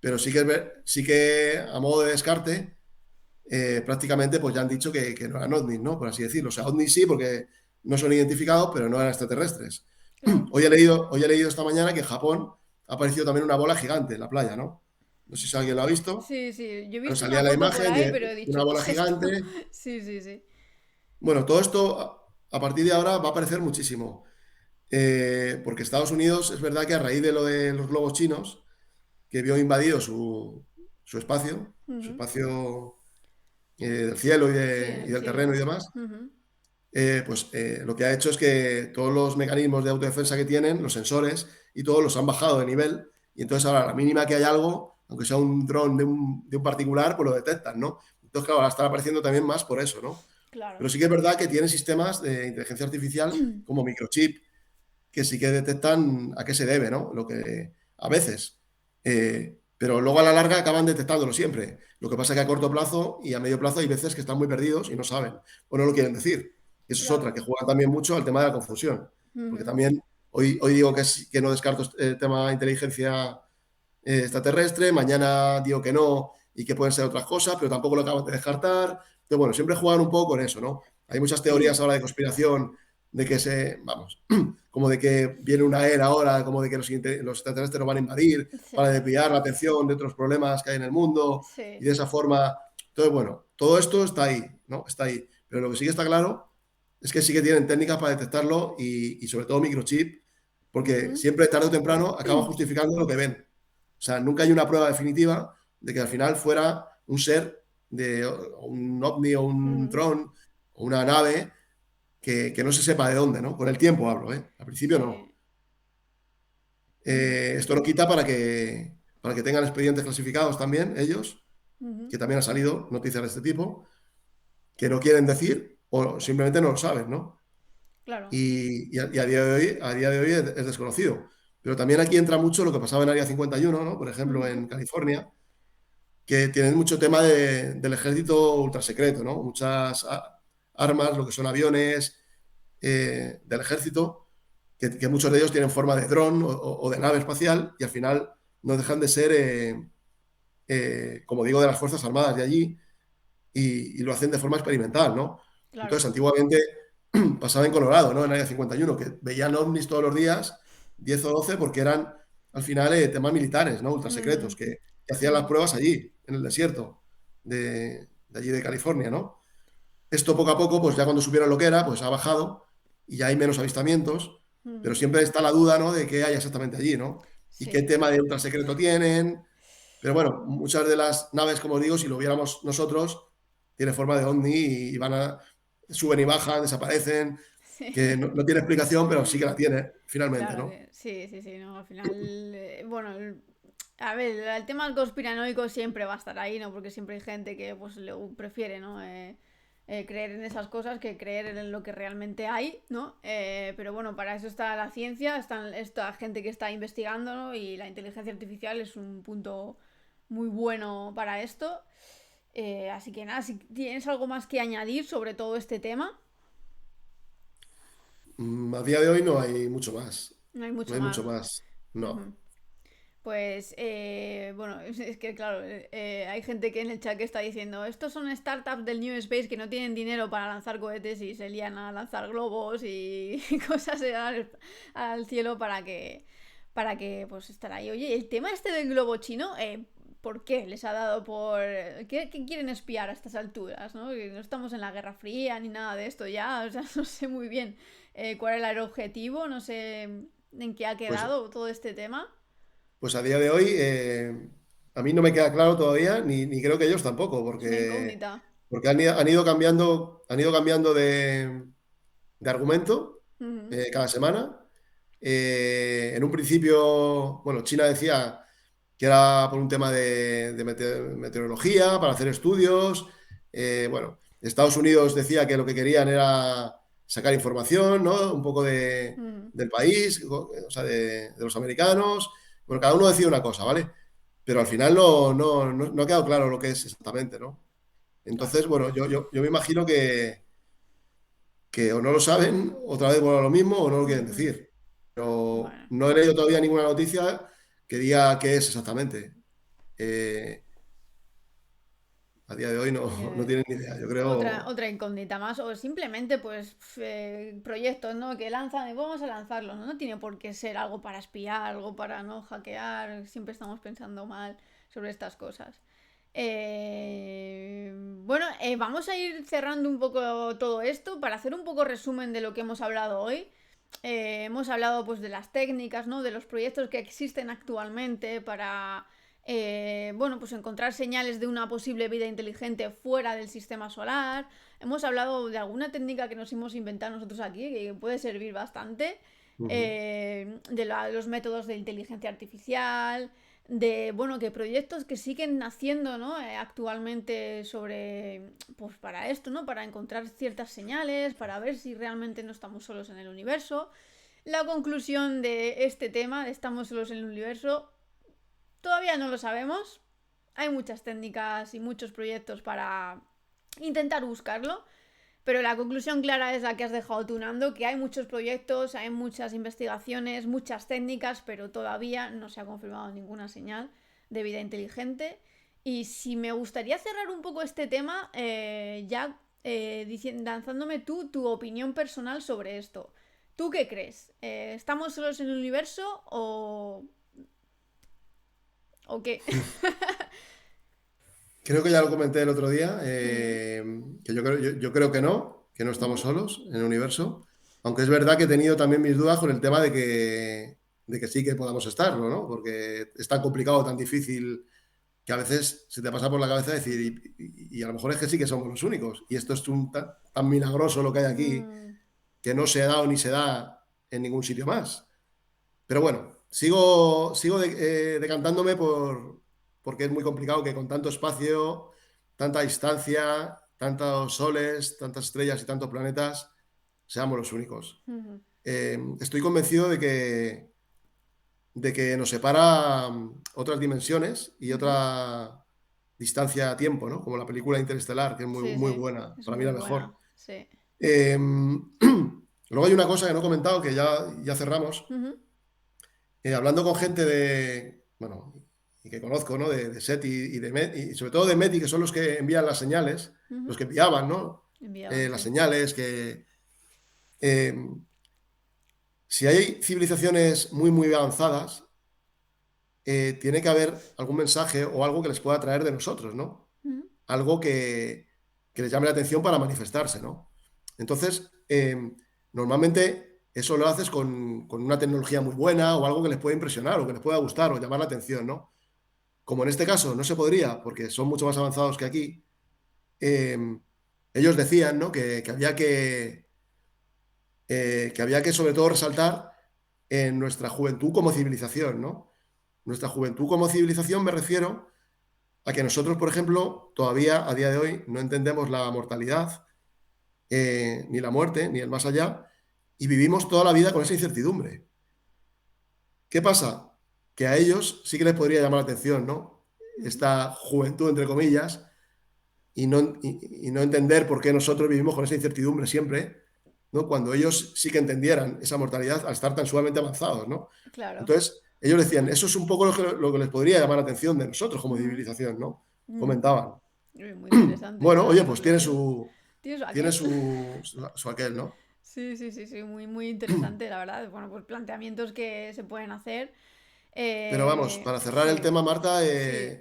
Speaker 2: pero sí que a modo de descarte, prácticamente pues ya han dicho que no eran ovnis, ¿no? Por así decirlo. O sea, ovnis sí, porque no son identificados, pero no eran extraterrestres.
Speaker 1: claro.
Speaker 2: Hoy he leído esta mañana que en Japón ha aparecido también una bola gigante en la playa, ¿no? No sé si alguien lo ha visto,
Speaker 1: Sí, sí, yo he
Speaker 2: pero
Speaker 1: visto una
Speaker 2: salía la
Speaker 1: foto por
Speaker 2: imagen
Speaker 1: ahí,
Speaker 2: de
Speaker 1: pero he
Speaker 2: una
Speaker 1: dicho, ¿qué
Speaker 2: bola
Speaker 1: es esto?
Speaker 2: gigante.
Speaker 1: Sí, sí, sí.
Speaker 2: Bueno, todo esto a partir de ahora va a aparecer muchísimo. Porque Estados Unidos es verdad que a raíz de lo de los globos chinos, que vio invadido su
Speaker 1: Ujú.
Speaker 2: espacio del cielo
Speaker 1: Sí,
Speaker 2: y
Speaker 1: el
Speaker 2: del terreno y
Speaker 1: cielo.
Speaker 2: demás,
Speaker 1: Ujú.
Speaker 2: lo que ha hecho es que todos los mecanismos de autodefensa que tienen, los sensores y todos los han bajado de nivel. Y entonces ahora, a la mínima que hay algo, aunque sea un dron de un particular, pues lo detectan, ¿no? Entonces, claro, ahora están apareciendo también más por eso, ¿no?
Speaker 1: Claro.
Speaker 2: Pero sí que es verdad que tienen sistemas de inteligencia artificial como microchip que sí que detectan a qué se debe, ¿no? Lo que a veces. Pero luego a la larga acaban detectándolo siempre. Lo que pasa es que a corto plazo y a medio plazo hay veces que están muy perdidos y no saben o no lo quieren decir. Y eso es otra,
Speaker 1: Claro.
Speaker 2: que juega también mucho al tema de la confusión. Porque
Speaker 1: Ujú.
Speaker 2: también hoy digo que no descarto el tema de inteligencia extraterrestre, mañana digo que no y que pueden ser otras cosas, pero tampoco lo acaban de descartar. Entonces, bueno, siempre juegan un poco con eso, ¿no? Hay muchas teorías ahora de conspiración de que vamos, como de que viene una era ahora, como de que los extraterrestres nos van a invadir para
Speaker 1: Sí,
Speaker 2: desviar la atención de otros problemas que hay en el mundo
Speaker 1: sí,
Speaker 2: y de esa forma. Entonces, bueno, todo esto está ahí, ¿no? Está ahí. Pero lo que sí que está claro es que sí que tienen técnicas para detectarlo y sobre todo microchip, porque
Speaker 1: ujú.
Speaker 2: siempre tarde o temprano acaban justificando lo que ven. O sea, nunca hay una prueba definitiva de que al final fuera un ser de un ovni o un
Speaker 1: Ujú.
Speaker 2: dron o una nave que no se sepa de dónde, ¿no? Con el tiempo hablo, ¿eh? Al principio no.
Speaker 1: Sí. Ujú.
Speaker 2: Esto no quita para que tengan expedientes clasificados también ellos,
Speaker 1: Ujú.
Speaker 2: que también ha salido noticias de este tipo, que no quieren decir o simplemente no lo saben, ¿no?
Speaker 1: Claro.
Speaker 2: Y a día de hoy es desconocido. Pero también aquí entra mucho lo que pasaba en Área 51, ¿no? Por ejemplo,
Speaker 1: Ujú.
Speaker 2: en California, que tienen mucho tema del ejército ultrasecreto, ¿no? Muchas armas, lo que son aviones del ejército, que muchos de ellos tienen forma de dron o de nave espacial y al final no dejan de ser, como digo, de las Fuerzas Armadas de allí y lo hacen de forma experimental, ¿no? Entonces,
Speaker 1: Claro.
Speaker 2: antiguamente pasaba en Colorado, ¿no? En Área 51, que veían ovnis todos los días, 10 o 12, porque eran al final temas militares, ¿no?
Speaker 1: Ujú.
Speaker 2: Ultrasecretos, que hacían las
Speaker 1: Ujú.
Speaker 2: pruebas allí, en el desierto de allí de California, ¿no? Esto poco a poco, pues ya cuando supieron lo que era, pues ha bajado y ya hay menos avistamientos, pero
Speaker 1: Ujú.
Speaker 2: siempre está la duda, ¿no? De qué hay exactamente allí, ¿no? Y qué
Speaker 1: Sí.
Speaker 2: tema de ultrasecreto tienen. Pero bueno, muchas de las naves, como digo, si lo viéramos nosotros, tiene forma de ovni y suben y bajan, desaparecen, que
Speaker 1: Sí.
Speaker 2: no tiene explicación, pero sí que la tiene, finalmente,
Speaker 1: Claro
Speaker 2: ¿no?
Speaker 1: que sí, sí, sí, no, al final, bueno, a ver, el tema del conspiranoico siempre va a estar ahí, ¿no? Porque siempre hay gente que pues prefiere, ¿no? Creer en esas cosas que creer en lo que realmente hay, ¿no? Pero bueno, para eso está la ciencia, está esta gente que está investigando, ¿no? Y la inteligencia artificial es un punto muy bueno para esto. Así que nada, si tienes algo más que añadir sobre todo este tema,
Speaker 2: A día de hoy no hay mucho más.
Speaker 1: no hay
Speaker 2: No
Speaker 1: mucho
Speaker 2: hay
Speaker 1: más.
Speaker 2: mucho más. No.
Speaker 1: Ujú. Pues, bueno, es que claro, hay gente que en el chat que está diciendo, estos son startups del New Space que no tienen dinero para lanzar cohetes y se lían a lanzar globos y cosas al cielo para que, pues, estar ahí. Oye, el tema este del globo chino, ¿por qué les ha dado por... ¿Qué quieren espiar a estas alturas, no? Que no estamos en la Guerra Fría ni nada de esto ya, o sea, no sé muy bien cuál era el objetivo, no sé en qué ha
Speaker 2: Pues,
Speaker 1: quedado todo este tema.
Speaker 2: pues a día de hoy a mí no me queda claro todavía, ni creo que ellos tampoco,
Speaker 1: Es una
Speaker 2: porque,
Speaker 1: incógnita.
Speaker 2: porque han ido cambiando de argumento
Speaker 1: Ujú.
Speaker 2: cada semana. En un principio, bueno, China decía que era por un tema de meteorología, para hacer estudios. Bueno, Estados Unidos decía que lo que querían era sacar información, ¿no? Un poco
Speaker 1: Ujú.
Speaker 2: del país, o sea, de los americanos. Bueno, cada uno decía una cosa, ¿vale? Pero al final no ha quedado claro lo que es exactamente, ¿no?
Speaker 1: Claro.
Speaker 2: Entonces, bueno, yo me imagino que o no lo saben, otra vez vuelvo a lo mismo, o no lo quieren
Speaker 1: Ujú.
Speaker 2: decir. Pero
Speaker 1: Bueno.
Speaker 2: no he leído todavía ninguna noticia que diga qué es exactamente. Eh, a día de hoy no,
Speaker 1: Así
Speaker 2: no
Speaker 1: que
Speaker 2: tienen ni idea. Yo
Speaker 1: otra,
Speaker 2: creo,
Speaker 1: otra incógnita más. O simplemente, pues, proyectos, ¿no? Que lanzan y vamos a lanzarlos, ¿no? No tiene por qué ser algo para espiar, algo para no hackear. Siempre estamos pensando mal sobre estas cosas. Bueno, vamos a ir cerrando un poco todo esto para hacer un poco resumen de lo que hemos hablado hoy. Hemos hablado pues de las técnicas, ¿no? De los proyectos que existen actualmente para bueno, pues encontrar señales de una posible vida inteligente fuera del sistema solar. Hemos hablado de alguna técnica que nos hemos inventado nosotros aquí, que puede servir bastante.
Speaker 2: Ujú.
Speaker 1: Los métodos de inteligencia artificial, de, bueno, que proyectos que siguen naciendo, ¿no? Actualmente sobre, pues para esto, ¿no? Para encontrar ciertas señales, para ver si realmente no estamos solos en el universo. La conclusión de este tema, de estamos solos en el universo, todavía no lo sabemos. Hay muchas técnicas y muchos proyectos para intentar buscarlo. Pero la conclusión clara es la que has dejado tú, Nando, que hay muchos proyectos, hay muchas investigaciones, muchas técnicas, pero todavía no se ha confirmado ninguna señal de vida inteligente. Y si me gustaría cerrar un poco este tema, lanzándome tú tu opinión personal sobre esto. ¿Tú qué crees? ¿Estamos solos en el universo o qué?
Speaker 2: Creo que ya lo comenté el otro día,
Speaker 1: Mm,
Speaker 2: que yo creo que no estamos
Speaker 1: ujú,
Speaker 2: solos en el universo, aunque es verdad que he tenido también mis dudas con el tema de que sí que podamos estarlo, ¿no? Porque es tan complicado, tan difícil, que a veces se te pasa por la cabeza decir, y a lo mejor es que sí que somos los únicos, y esto es tan milagroso lo que hay aquí,
Speaker 1: mm,
Speaker 2: que no se ha dado ni se da en ningún sitio más. Pero bueno, sigo decantándome porque es muy complicado que con tanto espacio, tanta distancia, tantos soles, tantas estrellas y tantos planetas, seamos los únicos.
Speaker 1: ujú,
Speaker 2: Estoy convencido de que nos separa otras dimensiones y
Speaker 1: ujú.
Speaker 2: otra distancia a tiempo, ¿no? Como la película Interestelar, que es
Speaker 1: Sí,
Speaker 2: muy
Speaker 1: sí,
Speaker 2: buena,
Speaker 1: es
Speaker 2: para mí
Speaker 1: muy
Speaker 2: la
Speaker 1: buena,
Speaker 2: mejor.
Speaker 1: sí.
Speaker 2: Eh, Luego hay una cosa que no he comentado, que ya cerramos.
Speaker 1: Ujú,
Speaker 2: Hablando con gente bueno, y que conozco, ¿no? De SETI y de MET, y sobre todo de METI, que son los que envían las señales, los
Speaker 1: ujú.
Speaker 2: que enviaban, ¿no?
Speaker 1: Enviaban,
Speaker 2: Las
Speaker 1: sí.
Speaker 2: señales, eh, si hay civilizaciones muy avanzadas, tiene que haber algún mensaje o algo que les pueda traer de nosotros, ¿no?
Speaker 1: Ujú,
Speaker 2: Algo que les llame la atención para manifestarse, ¿no? Entonces, normalmente eso lo haces con una tecnología muy buena o algo que les pueda impresionar o que les pueda gustar o llamar la atención, ¿no? Como en este caso no se podría, porque son mucho más avanzados que aquí, eh, ellos decían, ¿no? Que había que sobre todo resaltar en nuestra juventud como civilización, ¿no? Nuestra juventud como civilización me refiero a que nosotros, por ejemplo, todavía a día de hoy no entendemos la mortalidad, ni la muerte, ni el más allá, y vivimos toda la vida con esa incertidumbre. ¿Qué pasa? Que a ellos sí que les podría llamar la atención, ¿no?
Speaker 1: ujú.
Speaker 2: Esta juventud, entre comillas, y no entender por qué nosotros vivimos con esa incertidumbre siempre, ¿no? Cuando ellos sí que entendieran esa mortalidad al estar tan sumamente avanzados, ¿no?
Speaker 1: Claro.
Speaker 2: Entonces, ellos decían, eso es un poco lo que les podría llamar la atención de nosotros como
Speaker 1: Ujú,
Speaker 2: civilización, ¿no?
Speaker 1: mm.
Speaker 2: Comentaban.
Speaker 1: Uy, muy interesante
Speaker 2: Bueno,
Speaker 1: esa
Speaker 2: oye, pues
Speaker 1: conclusión. Tienes
Speaker 2: tiene
Speaker 1: aquel.
Speaker 2: su aquel, ¿no?
Speaker 1: Sí, sí, sí, sí, muy interesante, la verdad. Bueno, pues planteamientos que se pueden hacer.
Speaker 2: Pero vamos, para cerrar el
Speaker 1: Sí,
Speaker 2: tema, Marta,
Speaker 1: sí.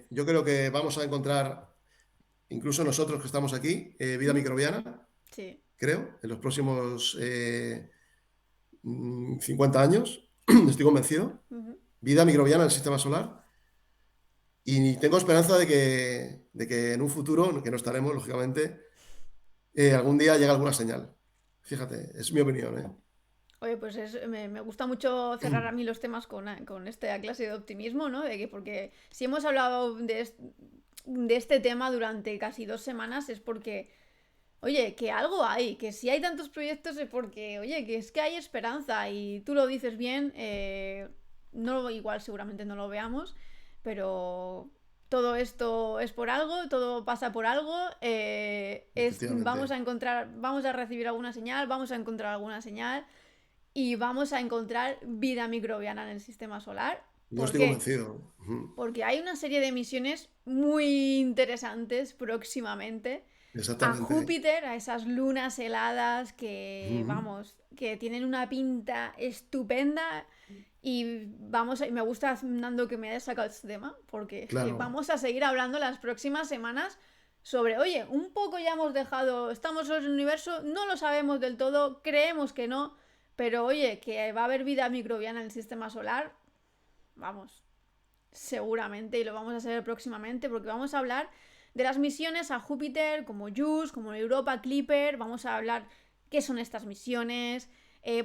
Speaker 2: yo creo que vamos a encontrar, incluso nosotros que estamos aquí, vida
Speaker 1: Ujú,
Speaker 2: microbiana,
Speaker 1: sí.
Speaker 2: creo, en los próximos 50 años, estoy convencido,
Speaker 1: Ujú.
Speaker 2: vida microbiana en el sistema solar, y tengo esperanza de que en un futuro, que no estaremos, lógicamente, algún día llegue alguna señal. Fíjate, es mi opinión, ¿eh?
Speaker 1: Oye, pues me gusta mucho cerrar a mí los temas con esta clase de optimismo, ¿no? De que porque si hemos hablado de este tema durante casi 2 semanas es porque, oye, que algo hay, que si hay tantos proyectos es porque, oye, que es que hay esperanza y tú lo dices bien, no igual seguramente no lo veamos, pero todo esto es por algo, todo pasa por algo, vamos
Speaker 2: Efectivamente.
Speaker 1: a encontrar, vamos a recibir alguna señal, vamos a encontrar alguna señal y vamos a encontrar vida microbiana en el sistema solar.
Speaker 2: Yo
Speaker 1: ¿Por
Speaker 2: estoy
Speaker 1: qué?
Speaker 2: convencido. Ujú.
Speaker 1: Porque hay una serie de misiones muy interesantes próximamente. a
Speaker 2: exactamente.
Speaker 1: Júpiter, a esas lunas heladas que,
Speaker 2: Ujú.
Speaker 1: vamos, que tienen una pinta estupenda. Y me gusta, Nando, que me hayas sacado este tema, porque es que
Speaker 2: Claro,
Speaker 1: vamos a seguir hablando las próximas semanas sobre, oye, un poco ya hemos dejado, estamos en el universo, no lo sabemos del todo, creemos que no, pero oye, que va a haber vida microbiana en el sistema solar, vamos, seguramente, y lo vamos a saber próximamente, porque vamos a hablar de las misiones a Júpiter, como JUICE, como Europa Clipper, vamos a hablar qué son estas misiones,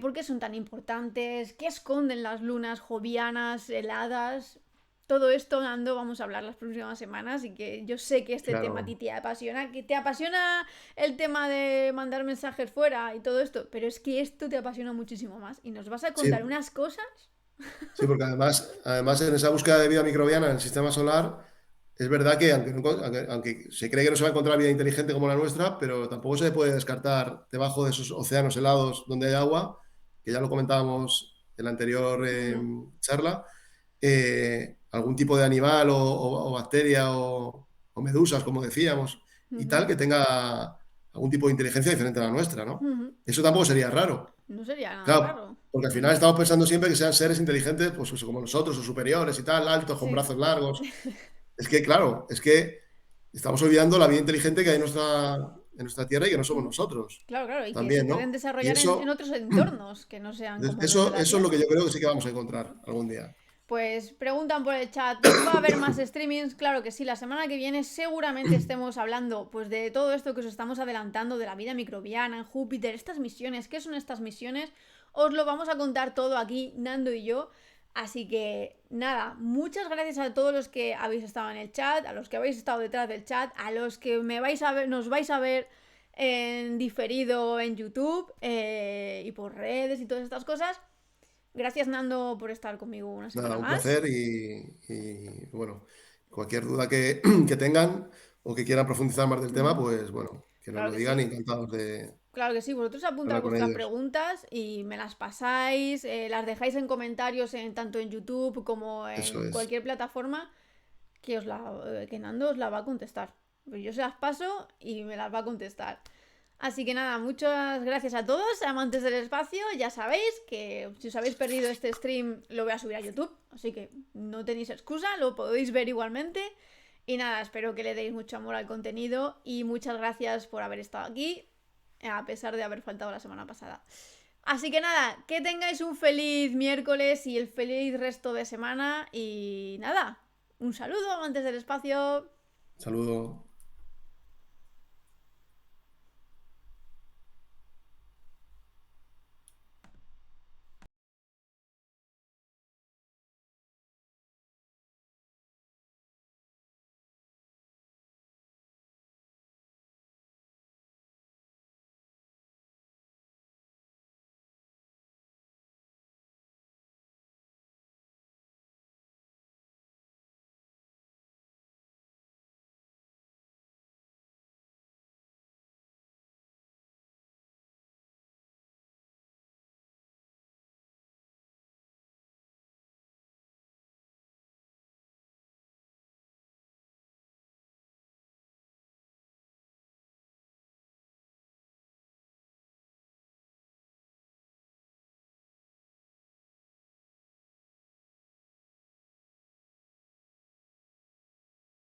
Speaker 1: por qué son tan importantes, qué esconden las lunas jovianas, heladas. Todo esto, Nando, vamos a hablar las próximas semanas y que yo sé que este tema a ti
Speaker 2: claro.
Speaker 1: te apasiona, que te apasiona el tema de mandar mensajes fuera y todo esto, pero es que esto te apasiona muchísimo más y nos vas a contar
Speaker 2: Sí,
Speaker 1: unas cosas.
Speaker 2: sí, porque además en esa búsqueda de vida microbiana en el sistema solar, es verdad que aunque se cree que no se va a encontrar vida inteligente como la nuestra, pero tampoco se puede descartar debajo de esos océanos helados donde hay agua, que ya lo comentábamos en la anterior
Speaker 1: Ujú,
Speaker 2: charla, algún tipo de animal o bacteria o medusas, como decíamos, y
Speaker 1: ujú,
Speaker 2: tal, que tenga algún tipo de inteligencia diferente a la nuestra, ¿no?
Speaker 1: ujú.
Speaker 2: Eso tampoco sería raro.
Speaker 1: No sería nada
Speaker 2: Claro,
Speaker 1: raro.
Speaker 2: porque al final
Speaker 1: Ujú.
Speaker 2: estamos pensando siempre que sean seres inteligentes, pues eso, como nosotros, o superiores y tal, altos, con
Speaker 1: Sí,
Speaker 2: brazos largos. Es que, claro, es que estamos olvidando la vida inteligente que hay en nuestra Tierra y que no somos
Speaker 1: ujú.
Speaker 2: nosotros
Speaker 1: Claro, claro, y que se
Speaker 2: también,
Speaker 1: pueden
Speaker 2: ¿no? Y
Speaker 1: desarrollar en
Speaker 2: eso,
Speaker 1: otros entornos que no sean como los de la
Speaker 2: eso es lo
Speaker 1: Tierra.
Speaker 2: que yo creo que sí que vamos a encontrar algún día.
Speaker 1: Pues preguntan por el chat, ¿va a haber más streamings? Claro que sí, la semana que viene seguramente estemos hablando pues de todo esto que os estamos adelantando, de la vida microbiana en Júpiter, estas misiones, ¿qué son estas misiones? Os lo vamos a contar todo aquí, Nando y yo. Así que nada, muchas gracias a todos los que habéis estado en el chat, a los que habéis estado detrás del chat, a los que me vais a ver, nos vais a ver en diferido en YouTube y por redes y todas estas cosas. Gracias, Nando, por estar conmigo una semana
Speaker 2: Nada, un
Speaker 1: más.
Speaker 2: placer bueno, cualquier duda que tengan o que quieran profundizar más del tema,
Speaker 1: Ujú.
Speaker 2: pues bueno, que nos
Speaker 1: Claro
Speaker 2: lo
Speaker 1: que
Speaker 2: digan y
Speaker 1: sí.
Speaker 2: encantados de
Speaker 1: Claro que sí. Vosotros apuntad
Speaker 2: hablar con
Speaker 1: vuestras
Speaker 2: ellos.
Speaker 1: preguntas y me las pasáis, las dejáis en comentarios tanto en YouTube como
Speaker 2: Eso
Speaker 1: en
Speaker 2: es.
Speaker 1: cualquier plataforma que Nando os la va a contestar. Pues yo se las paso y me las va a contestar. Así que nada, muchas gracias a todos, amantes del espacio. Ya sabéis que si os habéis perdido este stream lo voy a subir a YouTube, así que no tenéis excusa, lo podéis ver igualmente. Y nada, espero que le deis mucho amor al contenido y muchas gracias por haber estado aquí, a pesar de haber faltado la semana pasada. Así que nada, que tengáis un feliz miércoles y el feliz resto de semana. Y nada, un saludo, amantes del espacio.
Speaker 2: Saludos.